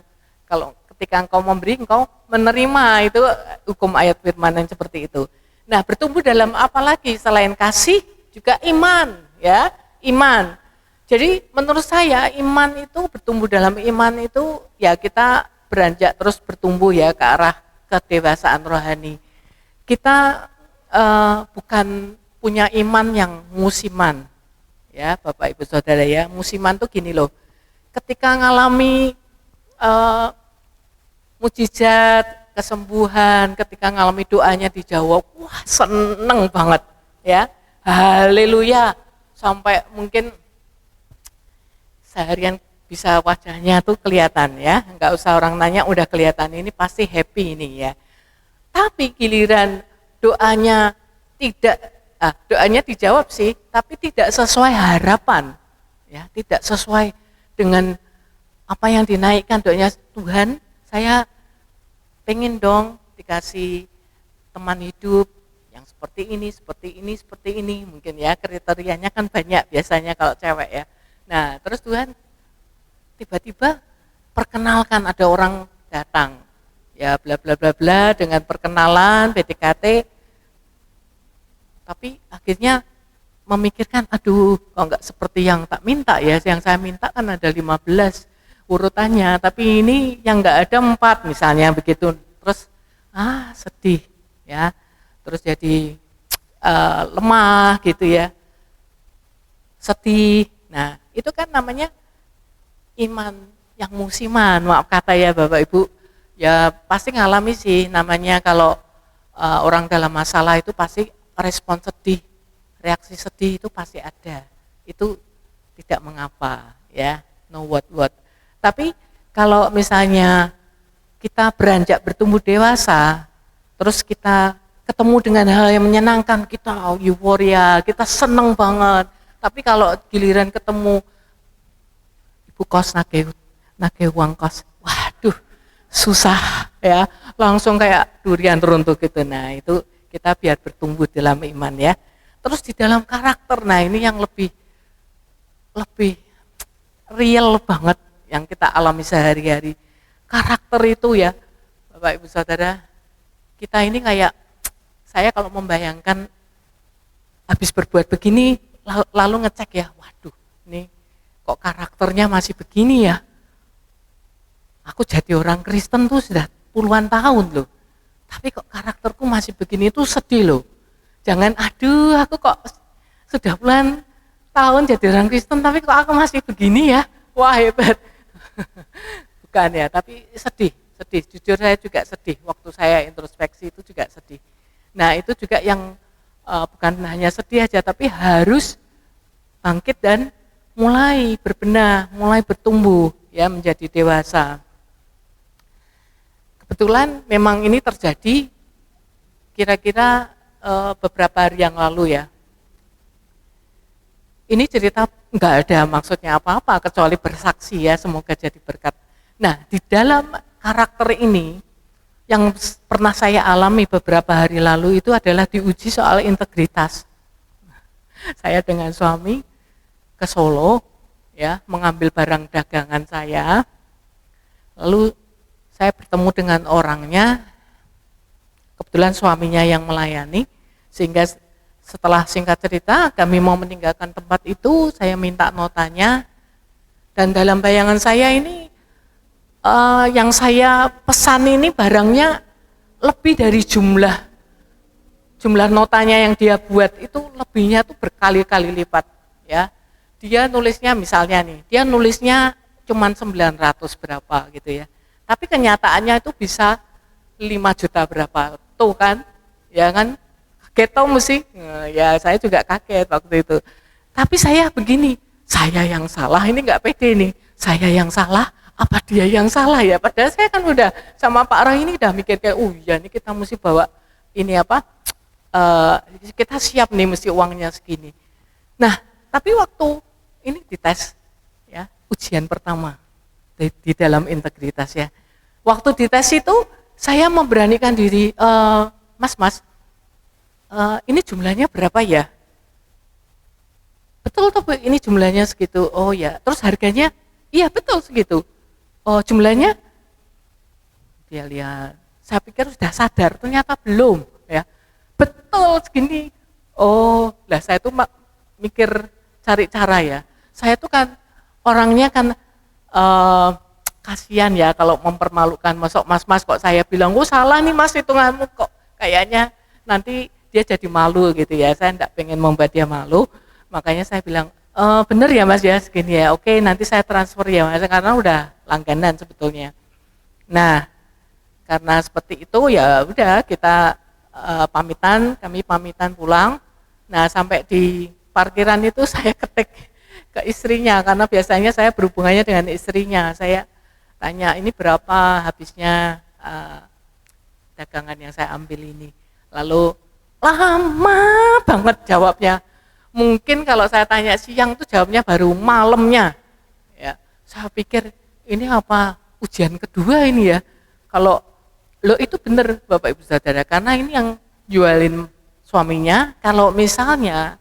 kalau ketika engkau memberi, engkau menerima, itu hukum ayat firman yang seperti itu. Nah, bertumbuh dalam apa lagi selain kasih, juga iman, ya, iman. Jadi menurut saya iman itu, bertumbuh dalam iman itu, ya kita beranjak terus bertumbuh ya ke arah kedewasaan rohani. Kita bukan punya iman yang musiman, ya Bapak Ibu Saudara ya. Musiman tuh gini loh, ketika ngalami mujizat, kesembuhan, ketika ngalami doanya dijawab, wah seneng banget ya, haleluya, sampai mungkin seharian bisa wajahnya tuh kelihatan ya, nggak usah orang nanya udah kelihatan, ini pasti happy ini ya. Tapi giliran doanya doanya dijawab sih, tapi tidak sesuai harapan, ya, tidak sesuai dengan apa yang dinaikkan doanya. Tuhan, saya pengen dong dikasih teman hidup yang seperti ini, seperti ini, seperti ini, mungkin ya kriterianya kan banyak biasanya kalau cewek ya. Nah, terus Tuhan tiba-tiba perkenalkan, ada orang datang, ya bla bla bla bla, dengan perkenalan PDKT. Tapi akhirnya memikirkan, aduh kok enggak seperti yang tak minta ya, yang saya minta kan ada 15 urutannya, tapi ini yang enggak ada 4 misalnya begitu. Terus sedih ya, terus jadi lemah gitu ya, sedih. Nah, itu kan namanya iman yang musiman, maaf kata ya Bapak Ibu. Ya pasti ngalami sih, namanya kalau orang dalam masalah itu pasti respon sedih, reaksi sedih itu pasti ada. Itu tidak mengapa ya, no what. Tapi kalau misalnya kita beranjak bertumbuh dewasa, terus kita ketemu dengan hal yang menyenangkan, kita euforia, kita seneng banget. Tapi kalau giliran ketemu ibu kos nagih uang kos, waduh susah ya, langsung kayak durian runtuh gitu. Nah itu kita biar bertumbuh dalam iman ya. Terus di dalam karakter, nah ini yang lebih real banget yang kita alami sehari-hari. Karakter itu ya Bapak Ibu Saudara, kita ini kayak, saya kalau membayangkan habis berbuat begini, lalu ngecek ya, waduh ini kok karakternya masih begini ya. Aku jadi orang Kristen tuh sudah puluhan tahun loh, tapi kok karakterku masih begini, itu sedih loh. Jangan aduh aku kok sudah puluhan tahun jadi orang Kristen tapi kok aku masih begini ya, wah hebat. Bukan ya, tapi sedih. Jujur saya juga sedih, waktu saya introspeksi itu juga sedih. Nah itu juga yang bukan hanya sedih aja, tapi harus bangkit dan mulai berbenah, mulai bertumbuh ya menjadi dewasa. Kebetulan memang ini terjadi kira-kira beberapa hari yang lalu ya. Ini cerita nggak ada maksudnya apa-apa kecuali bersaksi ya, semoga jadi berkat. Nah di dalam karakter ini yang pernah saya alami beberapa hari lalu itu adalah diuji soal integritas. Saya dengan suami ke Solo ya, mengambil barang dagangan saya. Lalu saya bertemu dengan orangnya, kebetulan suaminya yang melayani, sehingga setelah singkat cerita kami mau meninggalkan tempat itu, saya minta notanya, dan dalam bayangan saya ini yang saya pesan ini barangnya lebih dari jumlah notanya yang dia buat itu lebihnya tuh berkali-kali lipat ya. Dia nulisnya misalnya nih, dia nulisnya cuman 900 berapa gitu ya. Tapi kenyataannya itu bisa 5 juta berapa. Tuh kan, ya kan, kaget tau mesti. Ya saya juga kaget waktu itu. Tapi saya begini, saya yang salah, ini nggak pede nih. Saya yang salah, apa dia yang salah ya? Padahal saya kan udah sama Pak Roy ini udah mikir kayak, ya ini kita mesti bawa ini apa, kita siap nih mesti uangnya segini. Nah, tapi waktu ini dites, ya ujian pertama di dalam integritas ya. Waktu dites itu saya memberanikan diri, Mas, ini jumlahnya berapa ya? Betul tuh Bu, ini jumlahnya segitu. Oh ya, terus harganya? Iya betul segitu. Oh jumlahnya? Dia lihat, saya pikir sudah sadar, ternyata belum ya. Betul segini. Oh, lah saya tuh mikir cari cara ya. Saya tuh kan orangnya kan kasihan ya kalau mempermalukan. Masuk mas kok saya bilang, oh salah nih mas hitunganmu kok. Kayaknya nanti dia jadi malu gitu ya. Saya enggak pengen membuat dia malu. Makanya saya bilang, bener ya mas ya segini ya. Oke nanti saya transfer ya mas. Karena udah langganan sebetulnya. Nah karena seperti itu ya udah kita kami pamitan pulang. Nah sampai di parkiran itu saya ketik ke istrinya karena biasanya saya berhubungannya dengan istrinya. Saya tanya ini berapa habisnya dagangan yang saya ambil ini. Lalu lama banget jawabnya. Mungkin kalau saya tanya siang tuh jawabnya baru malamnya. Ya, saya pikir ini apa ujian kedua ini ya. Kalau lo itu bener Bapak Ibu Saudara, karena ini yang jualin suaminya. Kalau misalnya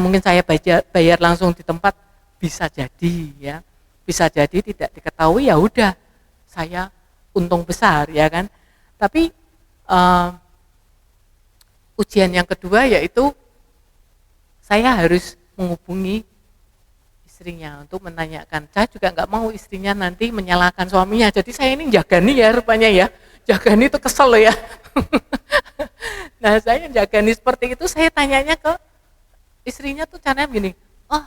mungkin saya bayar langsung di tempat, bisa jadi ya, bisa jadi tidak diketahui ya udah saya untung besar ya kan. Tapi ujian yang kedua yaitu saya harus menghubungi istrinya untuk menanyakan. Saya juga nggak mau istrinya nanti menyalahkan suaminya. Jadi saya ini jagani ya rupanya ya. Jagani itu kesel loh ya. Nah saya jagani seperti itu, saya tanyanya ke istrinya tuh caranya begini, oh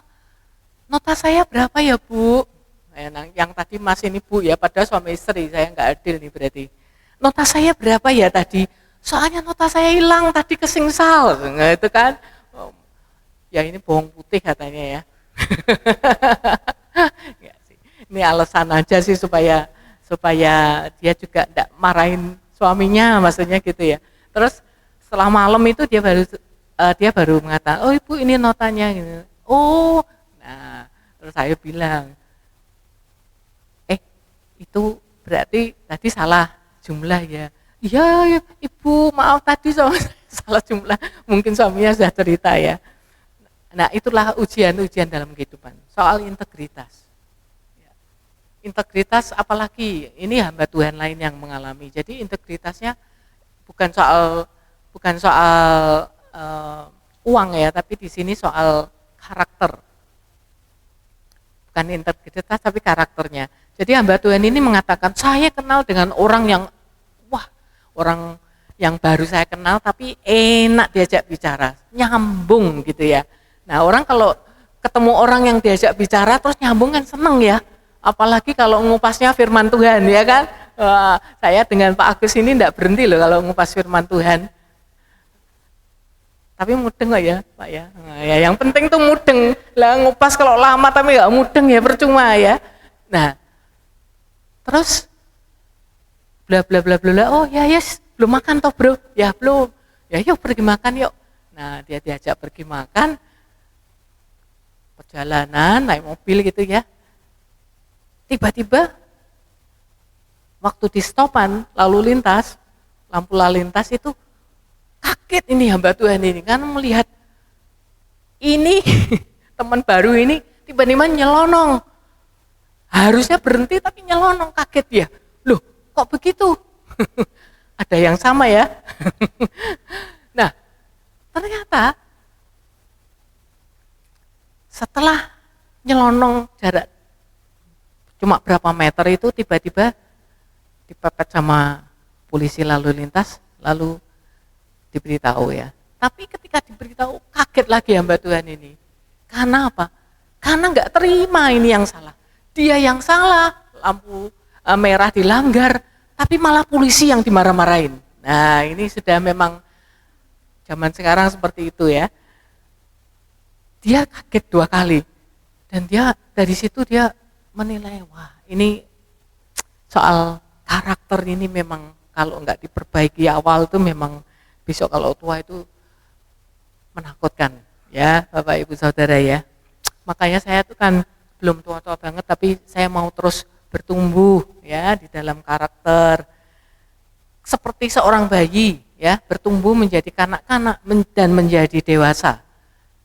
nota saya berapa ya Bu? Nah, yang tadi mas ini Bu ya, padahal suami istri, saya nggak adil nih berarti. Nota saya berapa ya tadi? Soalnya nota saya hilang tadi kesingsal, nah, itu kan. Ya ini bohong putih katanya ya. Ini alasan aja sih supaya dia juga tidak marahin suaminya, maksudnya gitu ya. Terus setelah malam itu dia baru mengatakan, oh Ibu ini notanya gitu. Oh, nah terus saya bilang, itu berarti tadi salah jumlah ya. Iya Ibu maaf tadi salah jumlah, mungkin suaminya sudah cerita ya. Nah itulah ujian-ujian dalam kehidupan, soal integritas. Integritas apalagi ini hamba Tuhan lain yang mengalami. Jadi integritasnya bukan soal uang ya, tapi di sini soal karakter. Bukan integritas tapi karakternya. Jadi hamba Tuhan ini mengatakan, saya kenal dengan orang yang baru saya kenal tapi enak diajak bicara, nyambung gitu ya. Nah orang kalau ketemu orang yang diajak bicara terus nyambung kan seneng ya. Apalagi kalau ngupasnya firman Tuhan ya kan. Saya dengan Pak Agus ini enggak berhenti loh kalau ngupas firman Tuhan. Tapi mudeng kok ya Pak ya. Nah, ya yang penting tuh mudeng. Lah ngupas kalau lama tapi enggak mudeng ya percuma ya. Nah terus bla bla bla bla. Oh ya yes, belum makan toh bro? Ya belum. Ya yuk pergi makan yuk. Nah dia diajak pergi makan. Perjalanan naik mobil gitu ya. Tiba-tiba waktu di stopan lalu lintas, lampu lalu lintas itu kaget ini hamba Tuhan ini kan melihat ini teman baru ini tiba-tiba nyelonong. Harusnya berhenti tapi nyelonong, kaget ya. Loh, kok begitu? Ada yang sama ya. Nah, ternyata setelah nyelonong jarak cuma berapa meter itu tiba-tiba dipepet sama polisi lalu lintas, lalu diberitahu ya. Tapi ketika diberitahu kaget lagi hamba Tuhan ini. Karena apa? Karena nggak terima ini yang salah. Dia yang salah, lampu merah dilanggar, tapi malah polisi yang dimarah-marahin. Nah ini sudah memang zaman sekarang seperti itu ya. Dia kaget 2 kali. Dan dia dari situ dia menilai, wah ini soal karakter ini memang kalau nggak diperbaiki awal itu memang besok kalau tua itu menakutkan ya Bapak Ibu Saudara ya. Makanya saya tuh kan belum tua-tua banget tapi saya mau terus bertumbuh ya di dalam karakter. Seperti seorang bayi ya, bertumbuh menjadi kanak-kanak dan menjadi dewasa.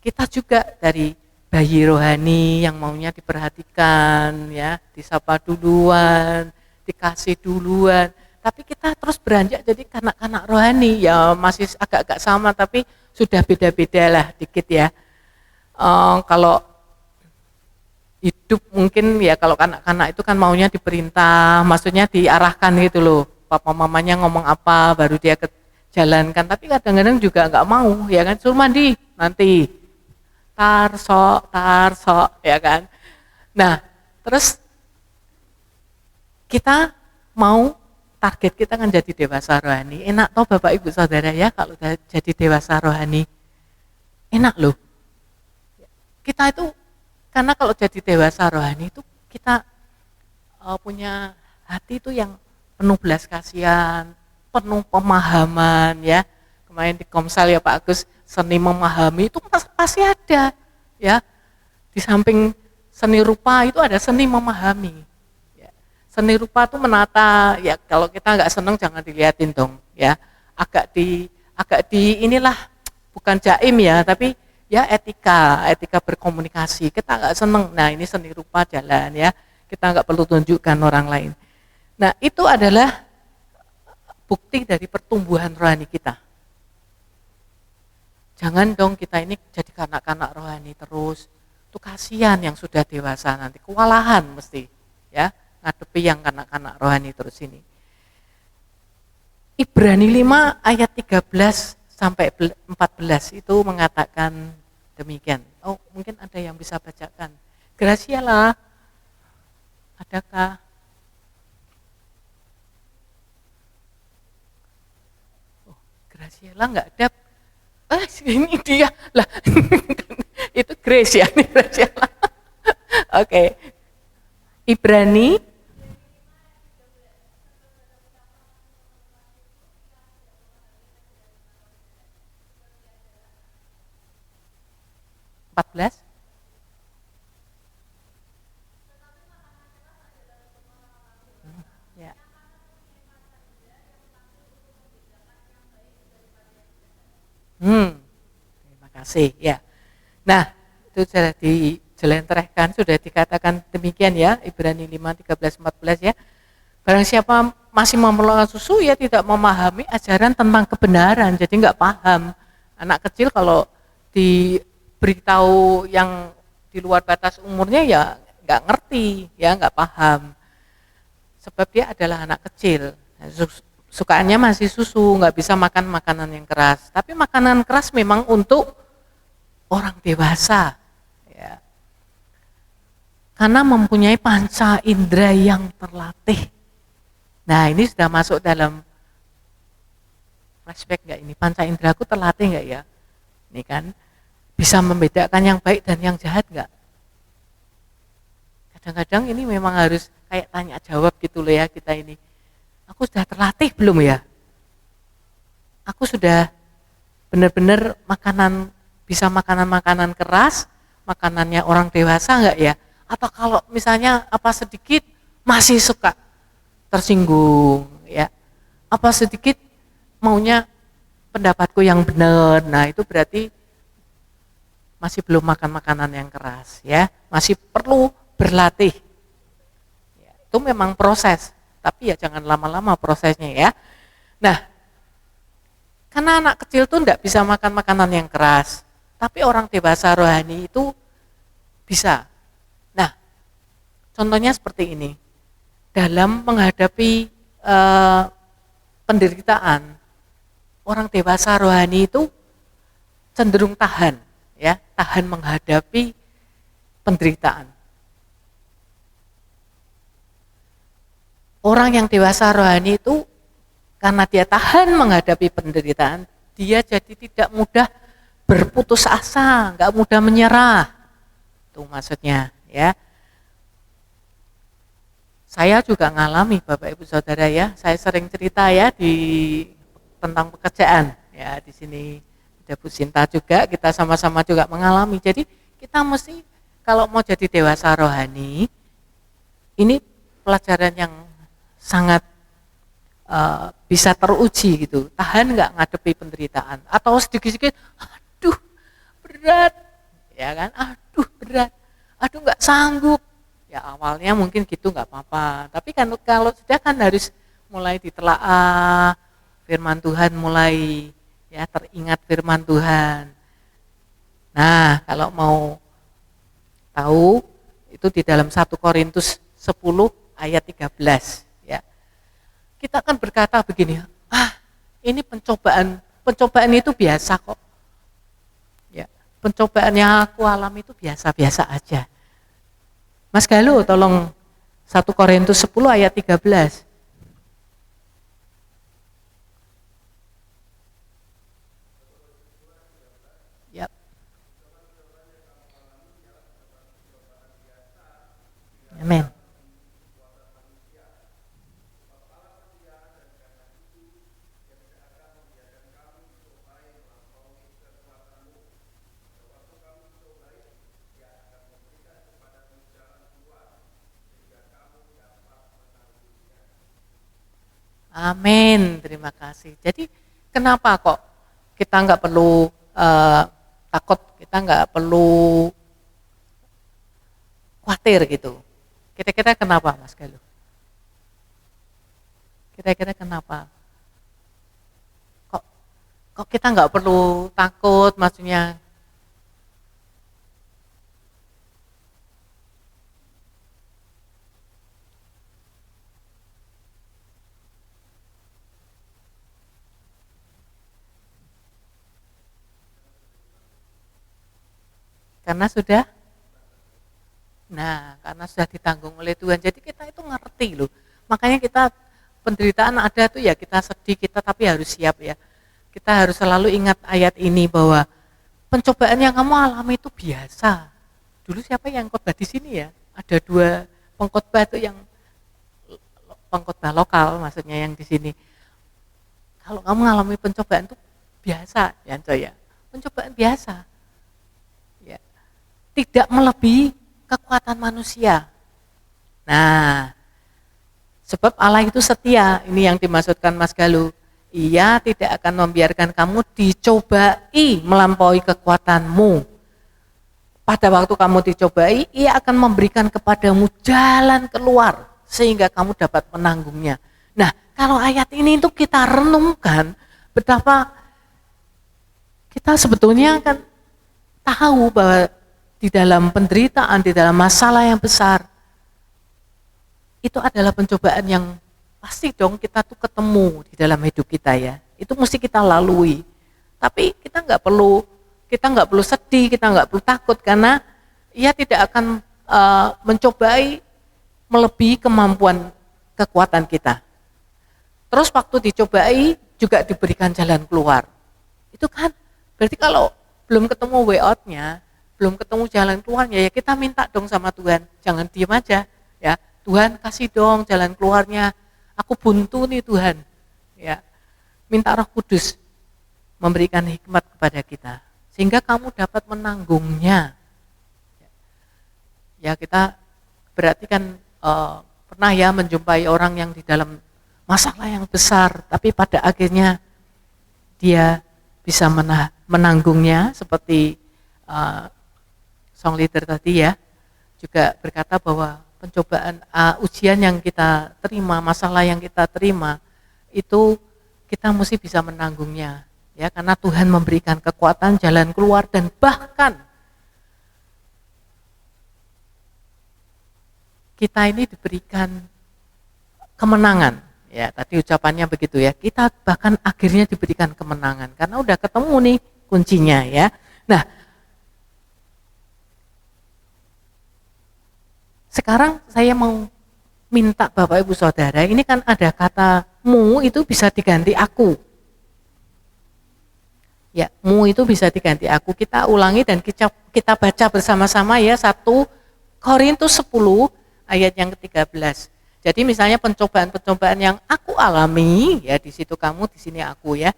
Kita juga dari bayi rohani yang maunya diperhatikan ya, disapa duluan, dikasih duluan. Tapi kita terus beranjak jadi kanak-kanak rohani ya, masih agak-agak sama tapi sudah beda-beda lah dikit ya. Kalau hidup mungkin ya kalau kanak-kanak itu kan maunya diperintah, maksudnya diarahkan gitu loh. Papa mamanya ngomong apa baru dia jalankan, tapi kadang-kadang juga nggak mau ya kan, suruh mandi nanti tarsok ya kan. Nah terus kita mau target kita kan jadi dewasa rohani. Enak toh Bapak Ibu Saudara ya kalau jadi dewasa rohani, enak loh. Kita itu karena kalau jadi dewasa rohani itu kita punya hati itu yang penuh belas kasihan, penuh pemahaman ya. Kemarin di Komsel ya Pak Agus, seni memahami itu pasti ada ya. Di samping seni rupa itu ada seni memahami. Ya. Seni rupa itu menata ya, kalau kita nggak seneng jangan dilihatin dong ya. Agak di inilah bukan jaim ya, tapi ya etika berkomunikasi. Kita nggak seneng, nah ini seni rupa jalan ya. Kita nggak perlu tunjukkan orang lain. Nah itu adalah bukti dari pertumbuhan rohani kita. Jangan dong kita ini jadi kanak-kanak rohani terus. Itu kasihan yang sudah dewasa nanti, kewalahan mesti ya ngadepi yang kanak-kanak rohani terus ini. Ibrani 5 ayat 13 sampai 14 itu mengatakan demikian. Oh mungkin ada yang bisa bacakan. Gracia lah, adakah? Oh, Gracia lah nggak ada. Ini dia lah. Itu Grace ya, ini Gracia lah. Oke. Ibrani 14. Ya. Terima kasih ya. Nah, itu sudah dijelentrehkan, sudah dikatakan demikian ya, Ibrani 5, 13, 14 ya. Barang siapa masih memerlukan susu ya tidak memahami ajaran tentang kebenaran, jadi nggak paham. Anak kecil kalau diberitahu yang di luar batas umurnya ya nggak ngerti, ya nggak paham. Sebab dia adalah anak kecil, sukaannya masih susu, nggak bisa makan makanan yang keras. Tapi makanan keras memang untuk orang dewasa, ya. Karena mempunyai panca indera yang terlatih. Nah ini sudah masuk dalam flashback nggak ini? Panca inderaku terlatih nggak ya? Ini kan bisa membedakan yang baik dan yang jahat nggak? Kadang-kadang ini memang harus kayak tanya jawab gitu loh ya kita ini. Aku sudah terlatih belum ya? Aku sudah benar-benar bisa makanan-makanan keras, makanannya orang dewasa nggak ya? Atau kalau misalnya apa sedikit masih suka tersinggung ya, apa sedikit maunya pendapatku yang benar. Nah itu berarti masih belum makan makanan yang keras ya, masih perlu berlatih ya, itu memang proses, tapi ya jangan lama-lama prosesnya ya. Nah karena anak kecil tuh enggak bisa makan makanan yang keras, tapi orang dewasa rohani itu bisa. Nah Contohnya seperti ini. Dalam menghadapi penderitaan, orang dewasa rohani itu cenderung tahan, ya, tahan menghadapi penderitaan. Orang yang dewasa rohani itu karena dia tahan menghadapi penderitaan, dia jadi tidak mudah berputus asa, nggak mudah menyerah. Itu maksudnya, ya. Saya juga ngalami Bapak Ibu Saudara ya, saya sering cerita ya tentang pekerjaan ya, di sini ada Bu Sinta juga, kita sama-sama juga mengalami. Jadi kita mesti kalau mau jadi dewasa rohani, ini pelajaran yang sangat bisa teruji gitu. Tahan nggak ngadepi penderitaan atau sedikit-sedikit, aduh berat, ya kan? Aduh berat, aduh nggak sanggup. Ya awalnya mungkin gitu nggak apa-apa, tapi kan kalau sudah kan harus mulai ditelaah firman Tuhan, mulai ya teringat firman Tuhan. Nah kalau mau tahu itu di dalam 1 Korintus 10 ayat 13 ya. Kita akan berkata begini, ini pencobaan itu biasa kok. Ya, pencobaan yang aku alami itu biasa-biasa aja. Mas Galuh, tolong 1 Korintus 10 ayat 13. Yap. Amin. Amin, terima kasih. Jadi kenapa kok kita nggak perlu takut, kita nggak perlu khawatir gitu. Kira-kira kenapa Mas Galuh? Kira-kira kenapa? Kok kita nggak perlu takut, maksudnya? Karena sudah ditanggung oleh Tuhan. Jadi kita itu ngerti loh. Makanya kita penderitaan ada tuh ya, kita sedih, kita tapi harus siap ya. Kita harus selalu ingat ayat ini bahwa pencobaan yang kamu alami itu biasa. Dulu siapa yang khotbah di sini ya? Ada 2 pengkhotbah itu yang pengkhotbah lokal maksudnya yang di sini. Kalau kamu mengalami pencobaan itu biasa, ya Coy ya. Pencobaan biasa. Tidak melebihi kekuatan manusia. Nah, sebab Allah itu setia, ini yang dimaksudkan Mas Galuh. Ia tidak akan membiarkan kamu dicobai melampaui kekuatanmu. Pada waktu kamu dicobai, Ia akan memberikan kepadamu jalan keluar sehingga kamu dapat menanggungnya. Nah, kalau ayat ini itu kita renungkan betapa kita sebetulnya kan tahu bahwa di dalam penderitaan, di dalam masalah yang besar, itu adalah pencobaan yang pasti dong kita tuh ketemu di dalam hidup kita ya. Itu mesti kita lalui. Tapi kita nggak perlu sedih, kita nggak perlu takut karena Ia tidak akan mencobai melebihi kemampuan kekuatan kita. Terus waktu dicobai juga diberikan jalan keluar. Itu kan berarti kalau belum ketemu way out-nya, belum ketemu jalan keluarnya, ya kita minta dong sama Tuhan, jangan diam aja, ya Tuhan kasih dong jalan keluarnya, aku buntu nih Tuhan, ya minta Roh Kudus memberikan hikmat kepada kita, sehingga kamu dapat menanggungnya. Ya kita berarti kan pernah ya menjumpai orang yang di dalam masalah yang besar, tapi pada akhirnya dia bisa menanggungnya seperti song leader tadi ya, juga berkata bahwa pencobaan, ujian yang kita terima, masalah yang kita terima, itu kita mesti bisa menanggungnya, ya karena Tuhan memberikan kekuatan, jalan keluar, dan bahkan kita ini diberikan kemenangan. Ya, tadi ucapannya begitu ya. Kita bahkan akhirnya diberikan kemenangan karena udah ketemu nih kuncinya ya. Nah, sekarang saya mau minta Bapak Ibu Saudara, ini kan ada kata mu itu bisa diganti aku. Ya, mu itu bisa diganti aku. Kita ulangi dan kita baca bersama-sama ya, 1 Korintus 10 ayat yang ke-13. Jadi misalnya pencobaan-pencobaan yang aku alami, ya di situ kamu, di sini aku ya.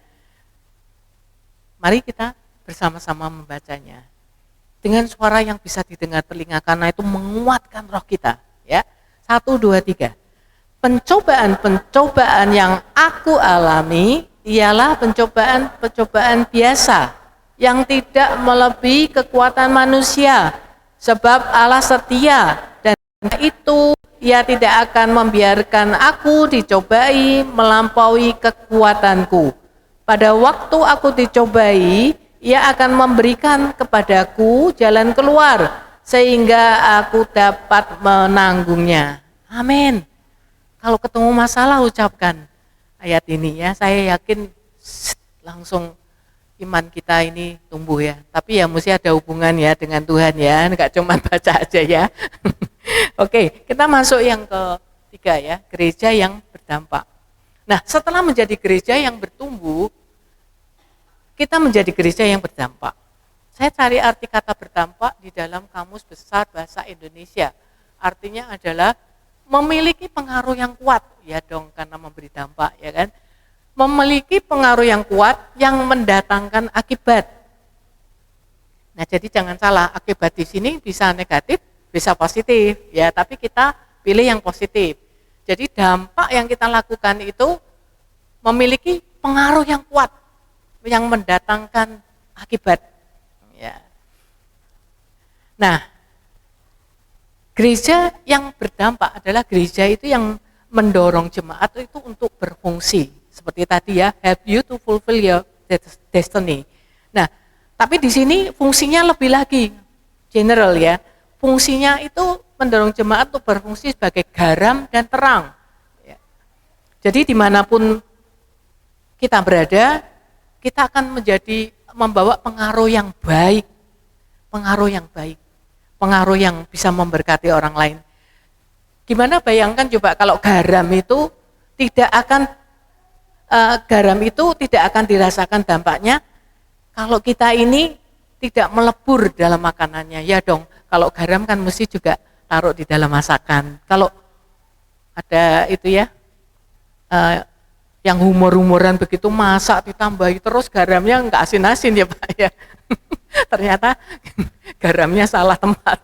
Mari kita bersama-sama membacanya. Dengan suara yang bisa didengar telinga karena itu menguatkan roh kita. Ya, 1, 2, 3. Pencobaan-pencobaan yang aku alami ialah pencobaan-pencobaan biasa yang tidak melebihi kekuatan manusia. Sebab Allah setia dan itu Ia tidak akan membiarkan aku dicobai melampaui kekuatanku. Pada waktu aku dicobai, Ia akan memberikan kepadaku jalan keluar, sehingga aku dapat menanggungnya. Amin. Kalau ketemu masalah ucapkan ayat ini ya, saya yakin langsung iman kita ini tumbuh ya. Tapi ya mesti ada hubungan ya dengan Tuhan ya, enggak cuma baca aja ya. Oke, kita masuk yang ketiga ya, gereja yang berdampak. Nah, setelah menjadi gereja yang bertumbuh, kita menjadi gereja yang berdampak. Saya cari arti kata berdampak di dalam Kamus Besar Bahasa Indonesia. Artinya adalah memiliki pengaruh yang kuat, ya dong, karena memberi dampak, ya kan? Memiliki pengaruh yang kuat yang mendatangkan akibat. Nah, jadi jangan salah, akibat di sini bisa negatif, bisa positif, ya. Tapi kita pilih yang positif. Jadi dampak yang kita lakukan itu memiliki pengaruh yang kuat, yang mendatangkan akibat. Ya. Nah, gereja yang berdampak adalah gereja itu yang mendorong jemaat itu untuk berfungsi. Seperti tadi ya, help you to fulfill your destiny. Nah, tapi di sini fungsinya lebih lagi general ya. Fungsinya itu mendorong jemaat untuk berfungsi sebagai garam dan terang. Ya. Jadi dimanapun kita berada, kita akan membawa pengaruh yang baik, pengaruh yang bisa memberkati orang lain. Gimana bayangkan coba kalau garam itu tidak akan dirasakan dampaknya kalau kita ini tidak melebur dalam makanannya, ya dong. Kalau garam kan mesti juga taruh di dalam masakan. Kalau ada itu ya, yang humor-humoran begitu masak ditambahi terus garamnya nggak asin-asin ya Pak ya. Ternyata garamnya salah tempat.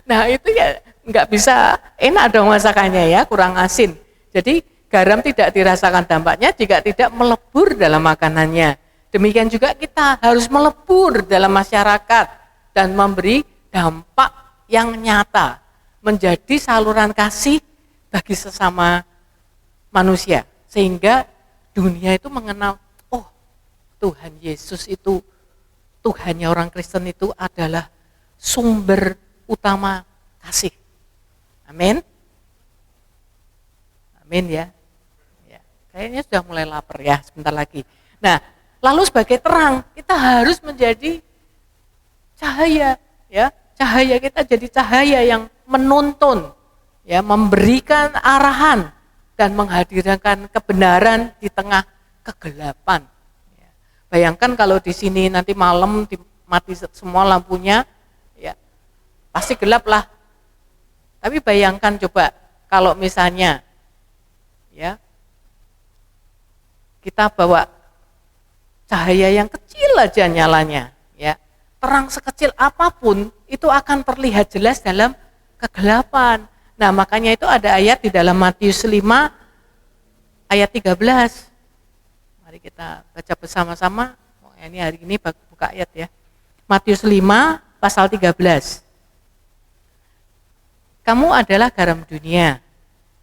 Nah itu ya nggak bisa enak dong masakannya ya, kurang asin. Jadi garam tidak dirasakan dampaknya jika tidak melebur dalam makanannya. Demikian juga kita harus melebur dalam masyarakat dan memberi dampak yang nyata, menjadi saluran kasih bagi sesama manusia. Sehingga dunia itu mengenal, oh Tuhan Yesus itu, Tuhannya orang Kristen itu adalah sumber utama kasih. Amin. Amin ya. Ya. Kayaknya sudah mulai lapar ya, sebentar lagi. Nah, lalu sebagai terang, kita harus menjadi cahaya, ya. Cahaya kita jadi cahaya yang menuntun, ya, memberikan arahan dan menghadirkan kebenaran di tengah kegelapan. Ya. Bayangkan kalau di sini nanti malam mati semua lampunya, ya, pasti gelap lah. Tapi bayangkan coba kalau misalnya, ya, kita bawa cahaya yang kecil aja nyalanya, ya, terang sekecil apapun itu akan terlihat jelas dalam kegelapan. Nah makanya itu ada ayat di dalam Matius 5 ayat 13. Mari kita baca bersama-sama. Oh, ini hari ini buka ayat ya. Matius 5 pasal 13. Kamu adalah garam dunia.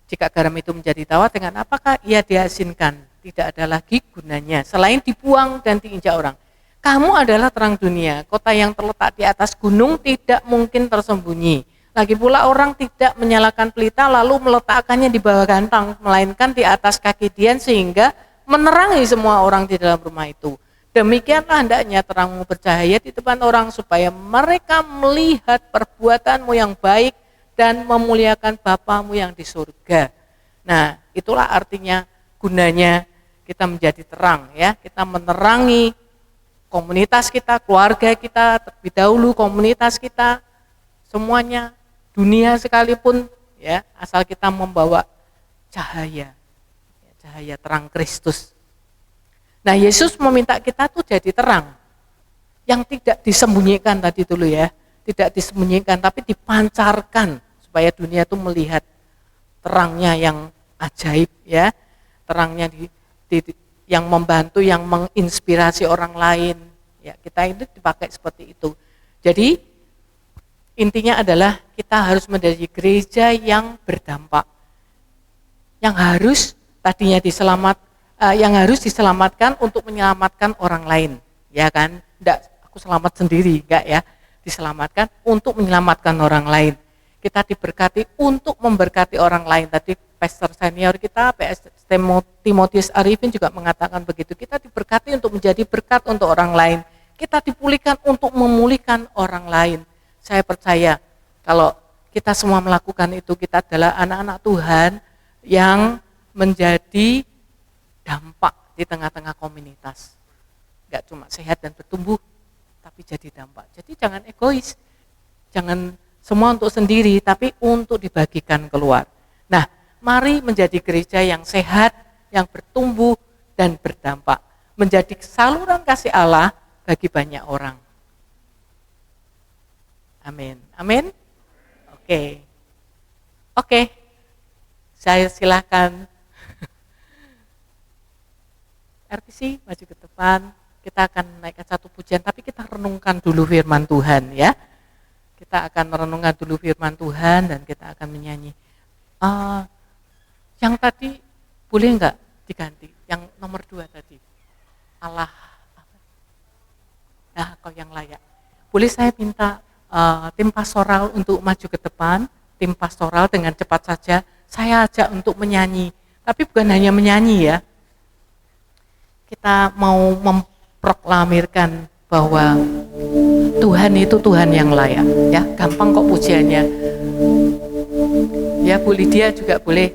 Jika garam itu menjadi tawar, dengan apakah ia diasinkan? Tidak ada lagi gunanya selain dibuang dan diinjak orang. Kamu adalah terang dunia. Kota yang terletak di atas gunung tidak mungkin tersembunyi. Lagi pula orang tidak menyalakan pelita lalu meletakkannya di bawah gantang, melainkan di atas kaki Dian sehingga menerangi semua orang di dalam rumah itu. Demikianlah hendaknya terangmu bercahaya di depan orang supaya mereka melihat perbuatanmu yang baik dan memuliakan Bapamu yang di surga. Nah, itulah artinya gunanya kita menjadi terang ya. Kita menerangi komunitas kita, keluarga kita, terlebih dahulu komunitas kita, semuanya, dunia sekalipun ya, asal kita membawa cahaya terang Kristus. Nah, Yesus meminta kita tuh jadi terang yang tidak disembunyikan tadi dulu ya, tidak disembunyikan tapi dipancarkan supaya dunia itu melihat terangnya yang ajaib ya, terangnya yang membantu, yang menginspirasi orang lain. Ya, kita itu dipakai seperti itu. Jadi intinya adalah kita harus menjadi gereja yang berdampak, yang harus tadinya yang harus diselamatkan untuk menyelamatkan orang lain, ya kan? Enggak aku selamat sendiri, enggak ya? Diselamatkan untuk menyelamatkan orang lain. Kita diberkati untuk memberkati orang lain. Tadi pastor senior kita, PS Timotius Arifin juga mengatakan begitu. Kita diberkati untuk menjadi berkat untuk orang lain. Kita dipulihkan untuk memulihkan orang lain. Saya percaya kalau kita semua melakukan itu, kita adalah anak-anak Tuhan yang menjadi dampak di tengah-tengah komunitas. Enggak cuma sehat dan bertumbuh, tapi jadi dampak. Jadi jangan egois, jangan semua untuk sendiri, tapi untuk dibagikan keluar. Nah, mari menjadi gereja yang sehat, yang bertumbuh dan berdampak. Menjadi saluran kasih Allah bagi banyak orang. Amin. Amin. Oke. Saya silakan RTC maju ke depan. Kita akan naikkan satu pujian, tapi kita renungkan dulu firman Tuhan ya. Kita akan renungkan dulu firman Tuhan dan kita akan menyanyi. Yang tadi boleh enggak diganti? Yang nomor 2 tadi. Allah. Nah, kau yang layak. Boleh saya minta tim pastoral untuk maju ke depan? Tim pastoral dengan cepat saja. Saya ajak untuk menyanyi. Tapi bukan hanya menyanyi ya. Kita mau memproklamirkan bahwa Tuhan itu Tuhan yang layak ya, gampang kok pujiannya ya. Bu Lydia juga boleh.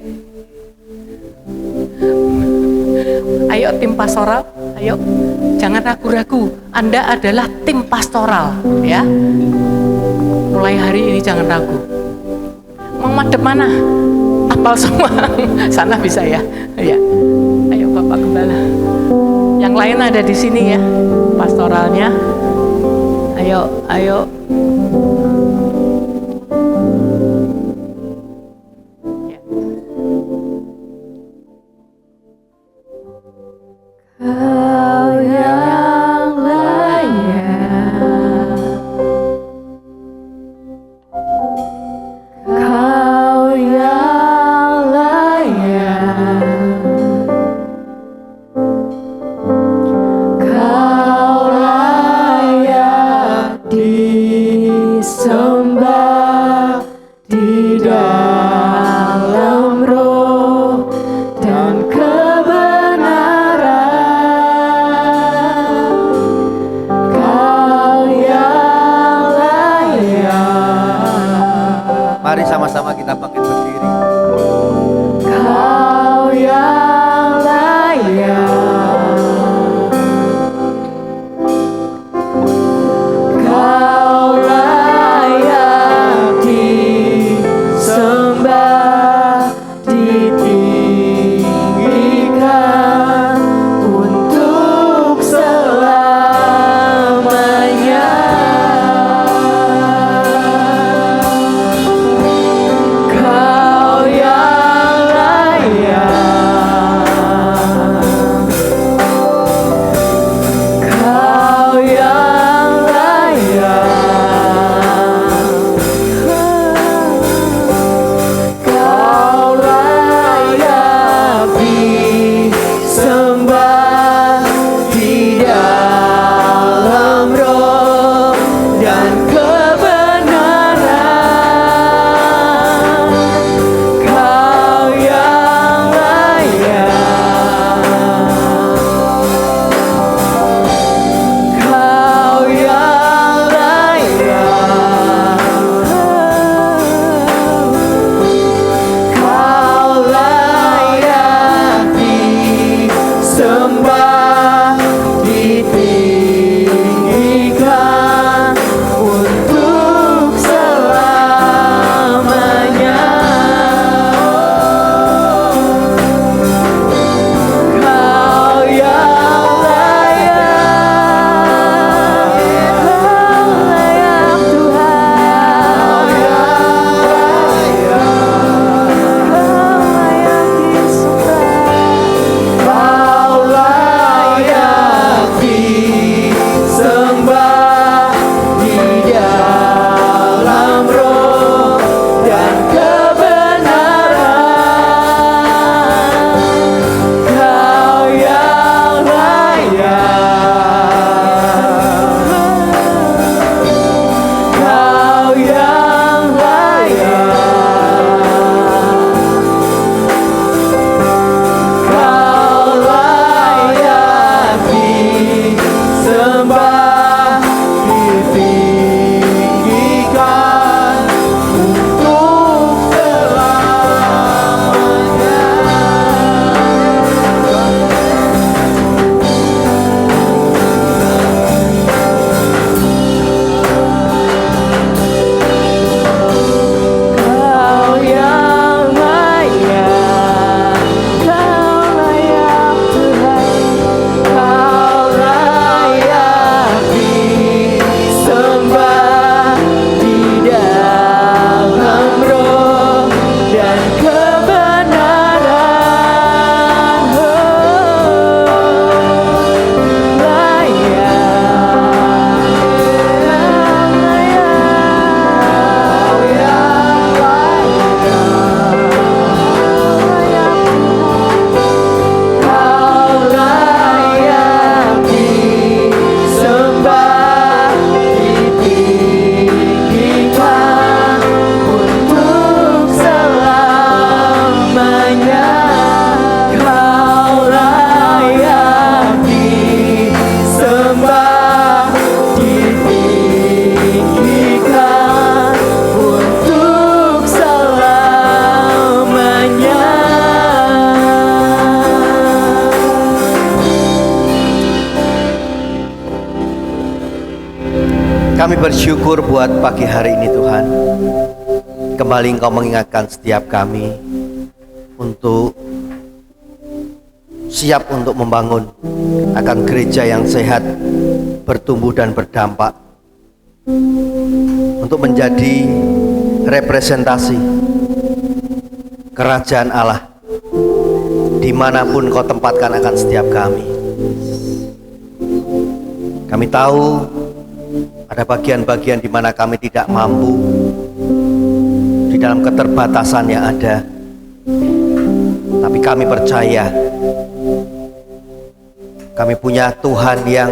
Ayo tim pastoral, ayo jangan ragu-ragu, Anda adalah tim pastoral ya, mulai hari ini jangan ragu. Mau madep mana? Apal semua sana bisa ya. Ya ayo Bapak Gembala, yang lain ada di sini ya pastoralnya. Ayo. Ya. Kau yang layak, Kau yang layak, Kau layak disembah di dalam roh dan kebenaran. Kau yang layak, Mari sama-sama kita bangkit berdiri. Kau yang layak, Kau layak disembah, ditinggikan untuk selamanya. Kau kami bersyukur buat pagi hari ini Tuhan. Kembali Engkau mengingatkan setiap kami untuk siap untuk membangun akan gereja yang sehat, bertumbuh dan berdampak, untuk menjadi representasi kerajaan Allah dimanapun Kau tempatkan akan setiap kami. Kami tahu ada bagian-bagian di mana kami tidak mampu di dalam keterbatasan yang ada, tapi kami percaya kami punya Tuhan yang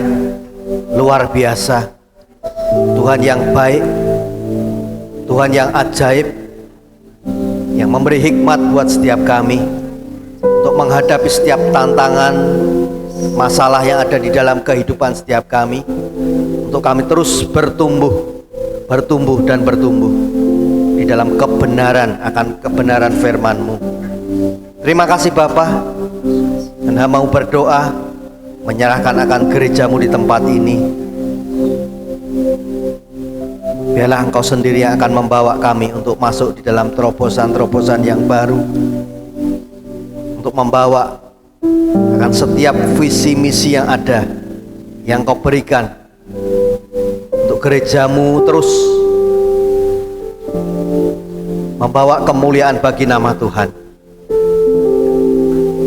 luar biasa, Tuhan yang baik, Tuhan yang ajaib, yang memberi hikmat buat setiap kami untuk menghadapi setiap tantangan, masalah yang ada di dalam kehidupan setiap kami, untuk kami terus bertumbuh dan bertumbuh di dalam kebenaran akan kebenaran firman-Mu. Terima kasih Bapa, dan hamba-Mu berdoa menyerahkan akan gereja-Mu di tempat ini. Biarlah Engkau sendiri yang akan membawa kami untuk masuk di dalam terobosan-terobosan yang baru, untuk membawa akan setiap visi misi yang ada yang Kau berikan untuk gereja-Mu, terus membawa kemuliaan bagi nama Tuhan.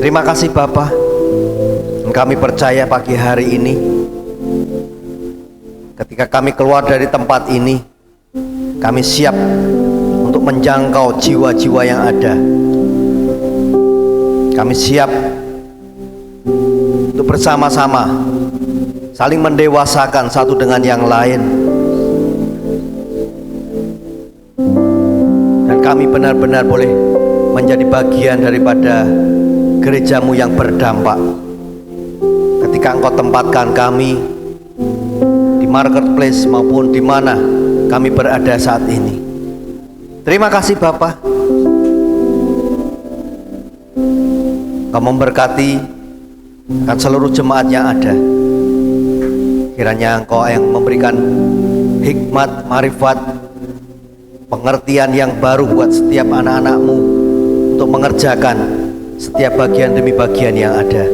Terima kasih Bapa. Kami percaya pagi hari ini ketika kami keluar dari tempat ini, kami siap untuk menjangkau jiwa-jiwa yang ada. Kami siap untuk bersama-sama saling mendewasakan satu dengan yang lain, dan kami benar-benar boleh menjadi bagian daripada gereja-Mu yang berdampak. Ketika Engkau tempatkan kami di marketplace maupun di mana kami berada saat ini. Terima kasih Bapa. Engkau memberkati akan seluruh jemaat yang ada. Kiranya Engkau yang memberikan hikmat, marifat, pengertian yang baru buat setiap anak-anak-Mu untuk mengerjakan setiap bagian demi bagian yang ada.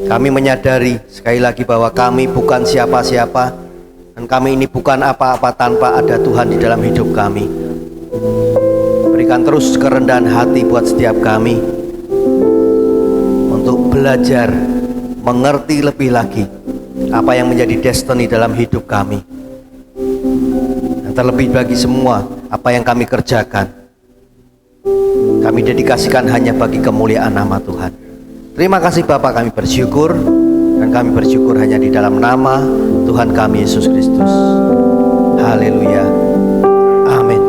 Kami menyadari sekali lagi bahwa kami bukan siapa-siapa, dan kami ini bukan apa-apa tanpa ada Tuhan di dalam hidup kami. Berikan terus kerendahan hati buat setiap kami untuk belajar mengerti lebih lagi apa yang menjadi destiny dalam hidup kami, dan terlebih bagi semua apa yang kami kerjakan, kami dedikasikan hanya bagi kemuliaan nama Tuhan. Terima kasih Bapa, kami bersyukur, dan kami bersyukur hanya di dalam nama Tuhan kami Yesus Kristus. Haleluya. Amin.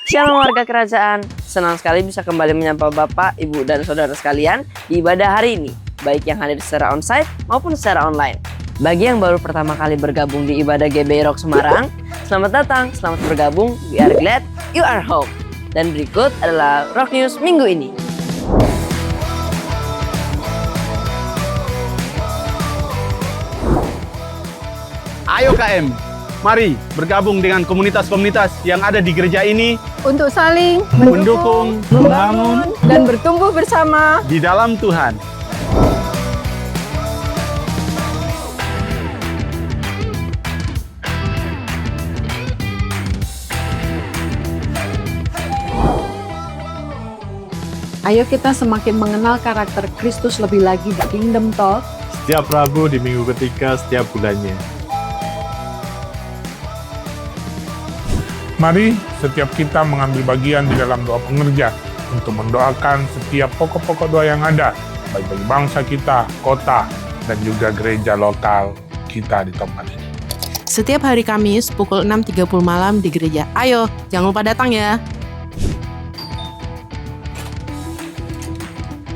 Shalom warga kerajaan, senang sekali bisa kembali menyapa Bapak, Ibu, dan saudara sekalian di ibadah hari ini, baik yang hadir secara onsite maupun secara online. Bagi yang baru pertama kali bergabung di ibadah GBI Rock Semarang, selamat datang, selamat bergabung, we are glad you are home. Dan berikut adalah Rock News minggu ini. Ayo KM, mari bergabung dengan komunitas-komunitas yang ada di gereja ini untuk saling mendukung, membangun, dan bertumbuh bersama di dalam Tuhan. ayo kita semakin mengenal karakter Kristus lebih lagi di Kingdom Talk setiap Rabu di minggu ketiga setiap bulannya. Mari setiap kita mengambil bagian di dalam doa pengerja untuk mendoakan setiap pokok-pokok doa yang ada, baik bagi bangsa kita, kota, dan juga gereja lokal kita di tempat ini. Setiap hari Kamis pukul 6.30 malam di gereja. Ayo, jangan lupa datang ya.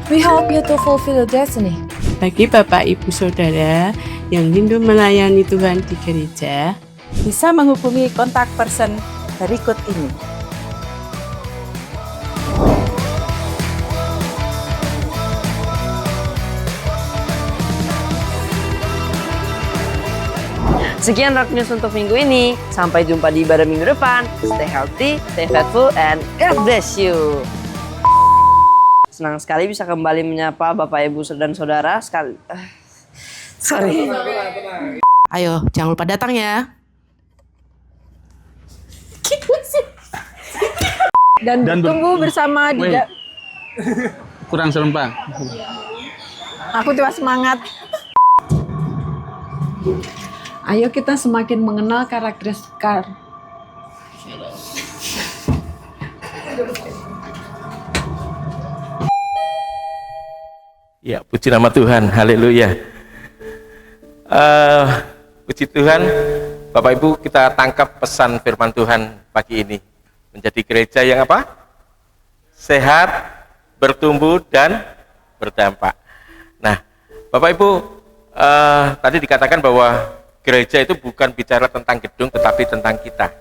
We help you to fulfill your destiny. Bagi Bapak Ibu Saudara yang rindu melayani Tuhan di gereja, bisa menghubungi kontak person berikut ini. Sekian Rock News untuk minggu ini. Sampai jumpa di ibadah minggu depan. Stay healthy, stay faithful, and God bless you. Senang sekali bisa kembali menyapa Bapak, Ibu, dan Saudara sekali. Sorry. Ayo, jangan lupa datang ya. Dan tunggu bersama di Kurang serempak. Aku tua semangat. Ayo kita semakin mengenal karakteristik. Ya, puji nama Tuhan, haleluya. Puji Tuhan, Bapak Ibu, kita tangkap pesan firman Tuhan pagi ini. Menjadi gereja yang apa? Sehat, bertumbuh, dan berdampak. Nah, Bapak Ibu, tadi dikatakan bahwa gereja itu bukan bicara tentang gedung, tetapi tentang kita.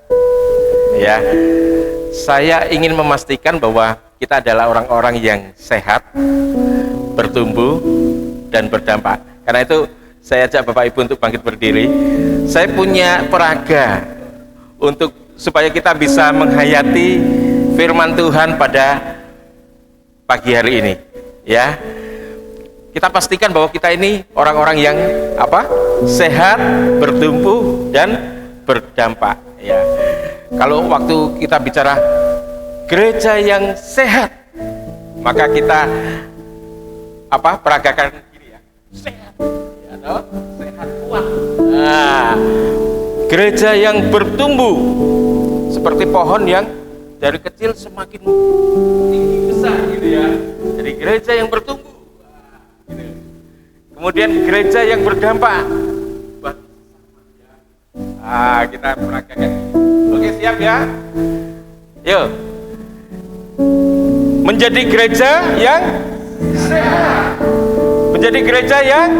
Ya, saya ingin memastikan bahwa kita adalah orang-orang yang sehat, bertumbuh, dan berdampak. Karena itu saya ajak Bapak Ibu untuk bangkit berdiri. Saya punya peraga untuk supaya kita bisa menghayati firman Tuhan pada pagi hari ini. Ya, kita pastikan bahwa kita ini orang-orang yang apa? Sehat, bertumbuh, dan berdampak. Ya, kalau waktu kita bicara gereja yang sehat, maka kita apa? Peragakan gini ya, sehat, ya, no? Sehat kuat. Nah, gereja yang bertumbuh seperti pohon yang dari kecil semakin tinggi besar gitu ya. Jadi gereja yang bertumbuh. Gitu. Kemudian gereja yang berdampak. Kita peragakan. Oke, siap ya? Yuk. Menjadi gereja yang sehat. Menjadi gereja yang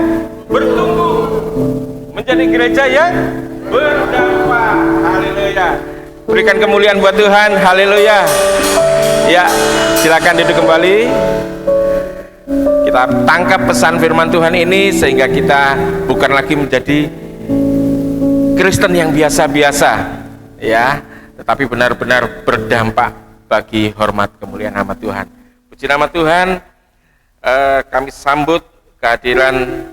bertumbuh. Menjadi gereja yang berdampak. Haleluya. Berikan kemuliaan buat Tuhan. Haleluya. Ya, silakan duduk kembali. Kita tangkap pesan firman Tuhan ini sehingga kita bukan lagi menjadi Kristen yang biasa-biasa, ya, tetapi benar-benar berdampak bagi hormat kemuliaan nama Tuhan. Puji nama Tuhan. Kami sambut kehadiran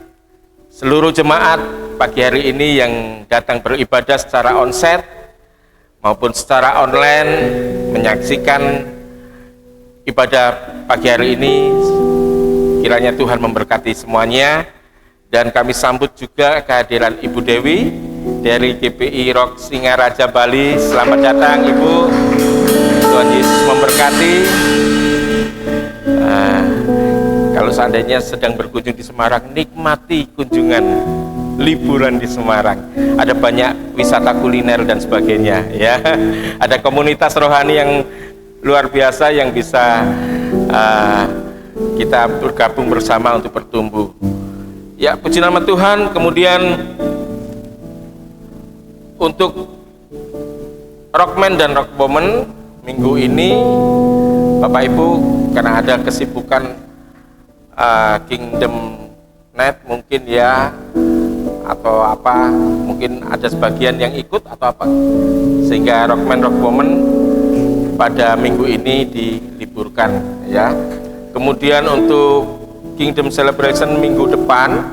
seluruh jemaat pagi hari ini yang datang beribadah secara onsite maupun secara online, menyaksikan ibadah pagi hari ini. Kiranya Tuhan memberkati semuanya. Dan kami sambut juga kehadiran Ibu Dewi dari GPI Rock Singaraja Bali. Selamat datang Ibu. Tuhan Yesus memberkati. Kalau seandainya sedang berkunjung di Semarang, nikmati kunjungan liburan di Semarang. Ada banyak wisata kuliner dan sebagainya, ya. Ada komunitas rohani yang luar biasa yang bisa kita bergabung bersama untuk bertumbuh. Ya, puji nama Tuhan. Kemudian untuk Rockman dan Rockwoman minggu ini, Bapak Ibu, karena ada kesibukan Kingdom Net mungkin ya, atau apa, mungkin ada sebagian yang ikut atau apa, sehingga Rockman Rockwoman pada minggu ini diliburkan ya. Kemudian untuk Kingdom Celebration minggu depan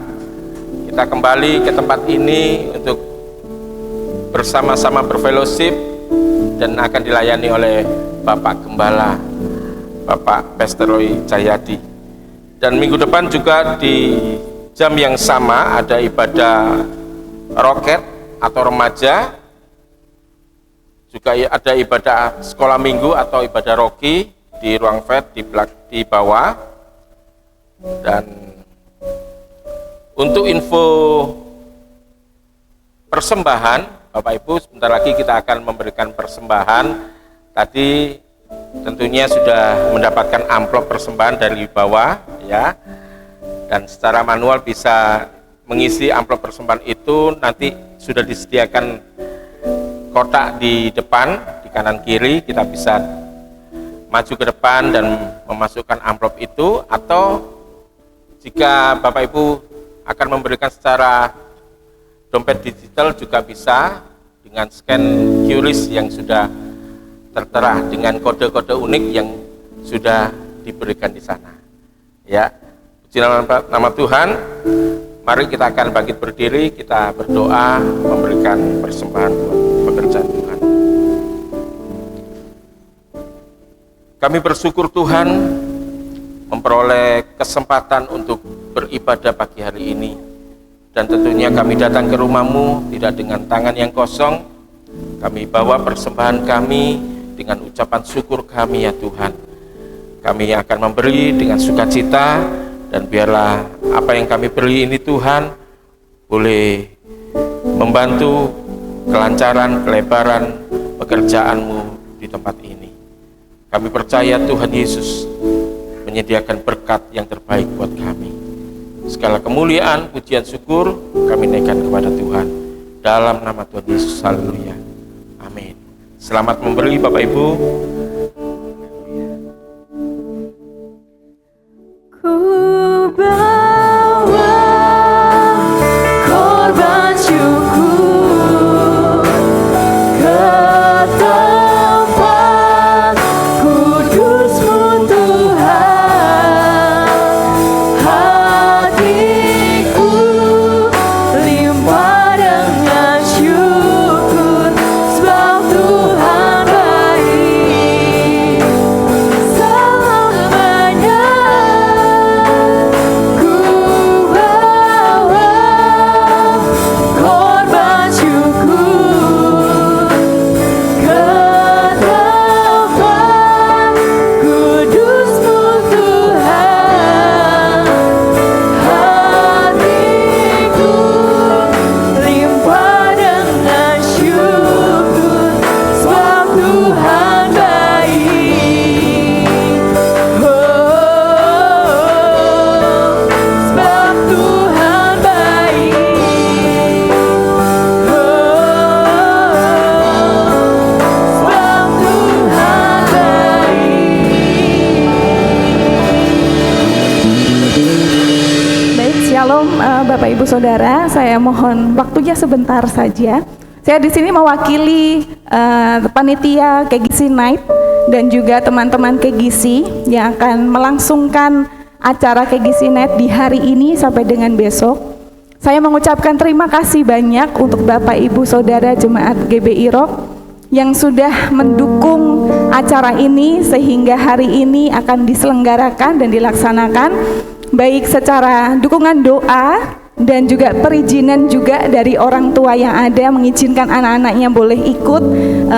kita kembali ke tempat ini untuk bersama-sama berfellowship dan akan dilayani oleh Bapak Gembala, Bapak Pastor Roy Jayadi. Dan minggu depan juga di jam yang sama ada ibadah roket atau remaja, juga ada ibadah sekolah minggu atau ibadah roki di ruang vet di bawah. Dan untuk info persembahan, Bapak Ibu, sebentar lagi kita akan memberikan persembahan. Tadi tentunya sudah mendapatkan amplop persembahan dari bawah ya, dan secara manual bisa mengisi amplop persembahan itu. Nanti sudah disediakan kotak di depan, di kanan kiri, kita bisa maju ke depan dan memasukkan amplop itu, atau jika Bapak Ibu akan memberikan secara dompet digital juga bisa dengan scan QRIS yang sudah tertera dengan kode-kode unik yang sudah diberikan di sana. Ya, puji nama Tuhan. Mari kita akan bangkit berdiri, kita berdoa memberikan persembahan buat pekerjaan Tuhan. Kami bersyukur Tuhan memperoleh kesempatan untuk beribadah pagi hari ini. Dan tentunya kami datang ke rumah-Mu tidak dengan tangan yang kosong. Kami bawa persembahan kami dengan ucapan syukur kami ya Tuhan. Kami akan memberi dengan sukacita, dan biarlah apa yang kami beri ini Tuhan boleh membantu kelancaran, kelebaran pekerjaan-Mu di tempat ini. Kami percaya Tuhan Yesus menyediakan berkat yang terbaik buat kami. Segala kemuliaan, pujian, syukur kami naikkan kepada Tuhan dalam nama Tuhan Yesus. Haleluya. Amin. Selamat memberi Bapak Ibu. Ku bawa korban syukur ke tempat kudus-Mu Tuhan. Hatiku limpah dengan syukur, sebab Tuhan baik selamanya. Ku bawa korban syukur ke tempat kudus-Mu Tuhan. Hatiku limpah dengan syukur, sebab Tuhan baik. Sebab Tuhan baik. Sebab Tuhan baik. Baik, shalom Bapak Ibu Saudara. Saya mohon waktunya sebentar saja. Saya di sini mewakili panitia KGC Night dan juga teman-teman KGC yang akan melangsungkan acara KGC Night di hari ini sampai dengan besok. Saya mengucapkan terima kasih banyak untuk Bapak Ibu Saudara Jemaat GBI Rock yang sudah mendukung acara ini sehingga hari ini akan diselenggarakan dan dilaksanakan, baik secara dukungan doa dan juga perizinan juga dari orang tua yang ada mengizinkan anak-anaknya boleh ikut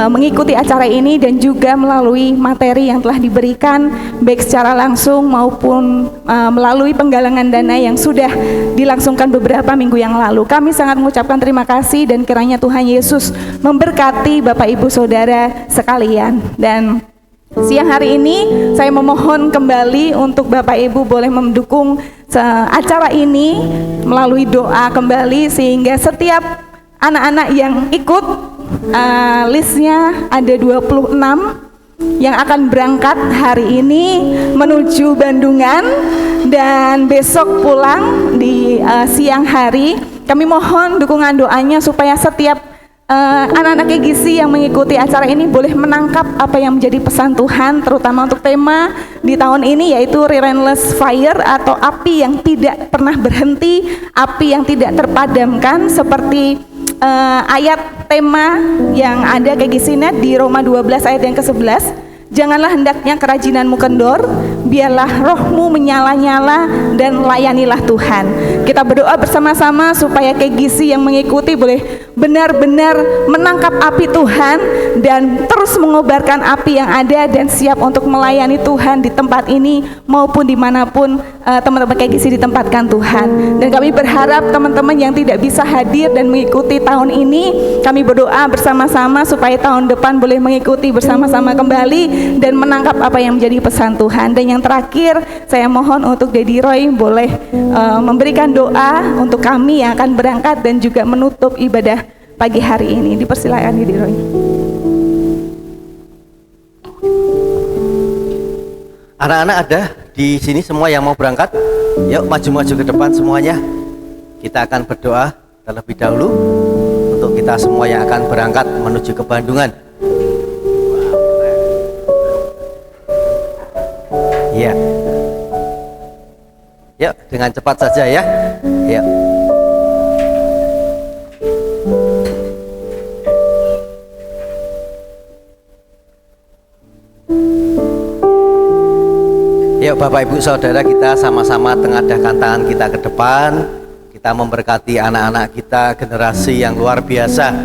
mengikuti acara ini, dan juga melalui materi yang telah diberikan baik secara langsung maupun melalui penggalangan dana yang sudah dilangsungkan beberapa minggu yang lalu. Kami sangat mengucapkan terima kasih, dan kiranya Tuhan Yesus memberkati Bapak Ibu Saudara sekalian. Dan siang hari ini saya memohon kembali untuk Bapak Ibu boleh mendukung acara ini melalui doa kembali, sehingga setiap anak-anak yang ikut, listnya ada 26 yang akan berangkat hari ini menuju Bandungan dan besok pulang di siang hari. Kami mohon dukungan doanya supaya setiap anak-anak KGC yang mengikuti acara ini boleh menangkap apa yang menjadi pesan Tuhan, terutama untuk tema di tahun ini, yaitu Relentless Fire atau api yang tidak pernah berhenti, api yang tidak terpadamkan, seperti ayat tema yang ada KGC Net di Roma 12 ayat yang ke-11. Janganlah hendaknya kerajinanmu kendor, biarlah rohmu menyala-nyala dan layanilah Tuhan. Kita berdoa bersama-sama supaya KGC yang mengikuti boleh benar-benar menangkap api Tuhan dan terus mengobarkan api yang ada dan siap untuk melayani Tuhan di tempat ini maupun dimanapun teman-teman KGC ditempatkan Tuhan. Dan kami berharap teman-teman yang tidak bisa hadir dan mengikuti tahun ini, kami berdoa bersama-sama supaya tahun depan boleh mengikuti bersama-sama kembali dan menangkap apa yang menjadi pesan Tuhan. Dan yang terakhir, saya mohon untuk Dedi Roy boleh memberikan doa untuk kami yang akan berangkat dan juga menutup ibadah pagi hari ini. Dipersilakan Dedi Roy. Anak-anak ada di sini semua yang mau berangkat? Yuk maju-maju ke depan semuanya. Kita akan berdoa terlebih dahulu untuk kita semua yang akan berangkat menuju ke Bandungan. Ya. Yuk, dengan cepat saja ya. Yuk. Yuk Bapak Ibu Saudara, kita sama-sama tengadahkan tangan kita ke depan. Kita memberkati anak-anak kita, generasi yang luar biasa.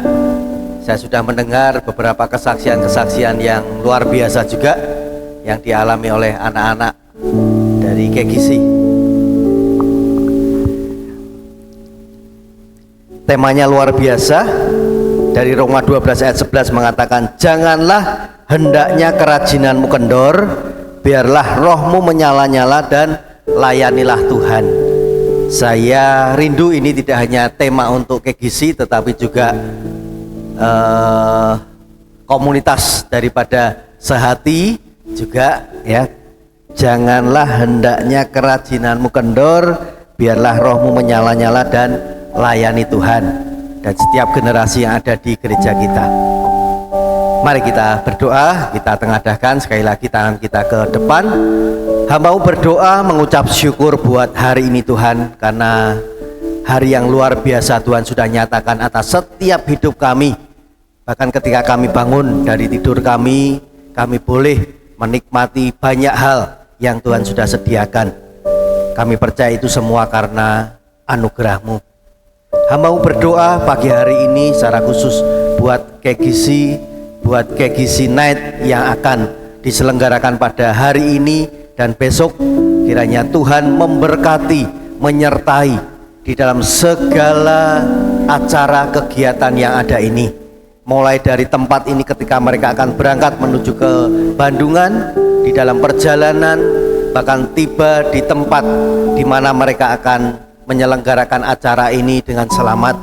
Saya sudah mendengar beberapa kesaksian-kesaksian yang luar biasa juga yang dialami oleh anak-anak dari KGC. Temanya luar biasa. Dari Roma 12 ayat 11 mengatakan, janganlah hendaknya kerajinanmu kendor, biarlah rohmu menyala-nyala dan layanilah Tuhan. Saya rindu ini tidak hanya tema untuk KGC tetapi juga komunitas daripada sehati juga ya. Janganlah hendaknya kerajinanmu kendor, biarlah rohmu menyala-nyala dan layani Tuhan. Dan setiap generasi yang ada di gereja kita, mari kita berdoa. Kita tengadahkan sekali lagi tangan kita ke depan. Hamba-Mu berdoa mengucap syukur buat hari ini Tuhan, karena hari yang luar biasa Tuhan sudah nyatakan atas setiap hidup kami. Bahkan ketika kami bangun dari tidur kami boleh menikmati banyak hal yang Tuhan sudah sediakan. Kami percaya itu semua karena anugerah-Mu. Hamba-Mu berdoa pagi hari ini secara khusus buat KGC, buat KGC Night yang akan diselenggarakan pada hari ini dan besok. Kiranya Tuhan memberkati, menyertai di dalam segala acara kegiatan yang ada ini. Mulai dari tempat ini ketika mereka akan berangkat menuju ke Bandungan, di dalam perjalanan, bahkan tiba di tempat di mana mereka akan menyelenggarakan acara ini dengan selamat,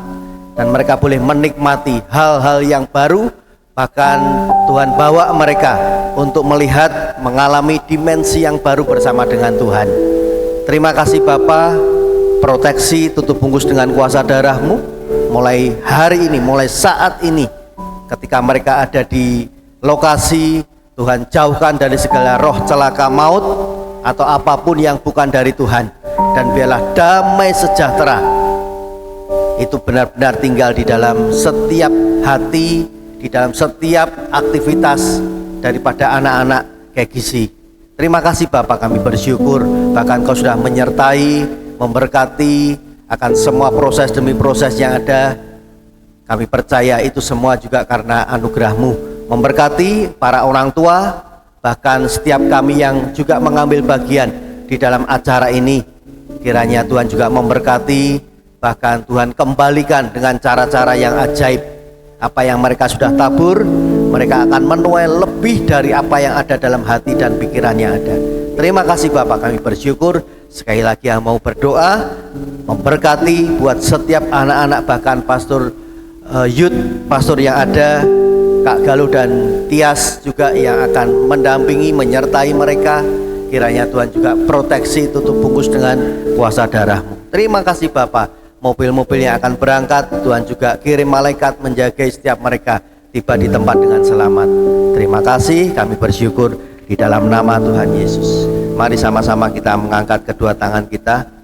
dan mereka boleh menikmati hal-hal yang baru. Bahkan Tuhan bawa mereka untuk melihat, mengalami dimensi yang baru bersama dengan Tuhan. Terima kasih Bapa, proteksi, tutup bungkus dengan kuasa darah-Mu mulai hari ini, mulai saat ini. Ketika mereka ada di lokasi, Tuhan jauhkan dari segala roh celaka maut atau apapun yang bukan dari Tuhan. Dan biarlah damai sejahtera itu benar-benar tinggal di dalam setiap hati, di dalam setiap aktivitas daripada anak-anak KGC. Terima kasih Bapak, kami bersyukur bahkan Kau sudah menyertai, memberkati akan semua proses demi proses yang ada. Kami percaya itu semua juga karena anugerah-Mu. Memberkati para orang tua, bahkan setiap kami yang juga mengambil bagian di dalam acara ini. Kiranya Tuhan juga memberkati, bahkan Tuhan kembalikan dengan cara-cara yang ajaib. Apa yang mereka sudah tabur, mereka akan menuai lebih dari apa yang ada dalam hati dan pikiran yang ada. Terima kasih Bapak, kami bersyukur. Sekali lagi yang mau berdoa, memberkati buat setiap anak-anak, bahkan pastor youth, pastor yang ada, Kak Galuh dan Tias juga yang akan mendampingi, menyertai mereka. Kiranya Tuhan juga proteksi, tutup bungkus dengan kuasa darah-Mu. Terima kasih Bapak. Mobil-mobil yang akan berangkat, Tuhan juga kirim malaikat menjaga setiap mereka tiba di tempat dengan selamat. Terima kasih, kami bersyukur di dalam nama Tuhan Yesus. Mari sama-sama kita mengangkat kedua tangan kita.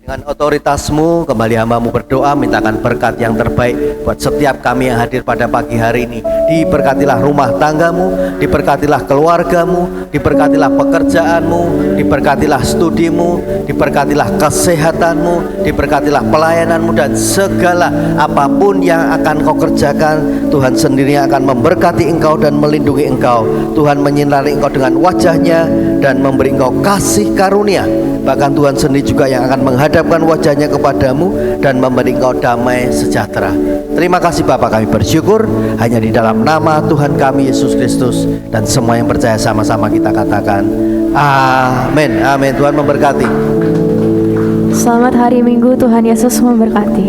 Dengan otoritas-Mu, kembali hamba-Mu berdoa, mintakan berkat yang terbaik buat setiap kami yang hadir pada pagi hari ini. Diberkatilah rumah tangga-Mu, diberkatilah keluarga-Mu, diberkatilah pekerjaan-Mu, diberkatilah studi-Mu, diberkatilah kesehatan-Mu, diberkatilah pelayanan-Mu, dan segala apapun yang akan Kau kerjakan, Tuhan sendiri akan memberkati Engkau dan melindungi Engkau. Tuhan menyinari Engkau dengan wajah-Nya dan memberi Engkau kasih karunia. Bahkan Tuhan sendiri juga yang akan menghadapkan wajah-Nya kepadamu dan memberi Engkau damai sejahtera. Terima kasih Bapak, kami bersyukur hanya di dalam nama Tuhan kami Yesus Kristus. Dan semua yang percaya sama-sama kita katakan amin. Amin. Tuhan memberkati. Selamat hari Minggu, Tuhan Yesus memberkati.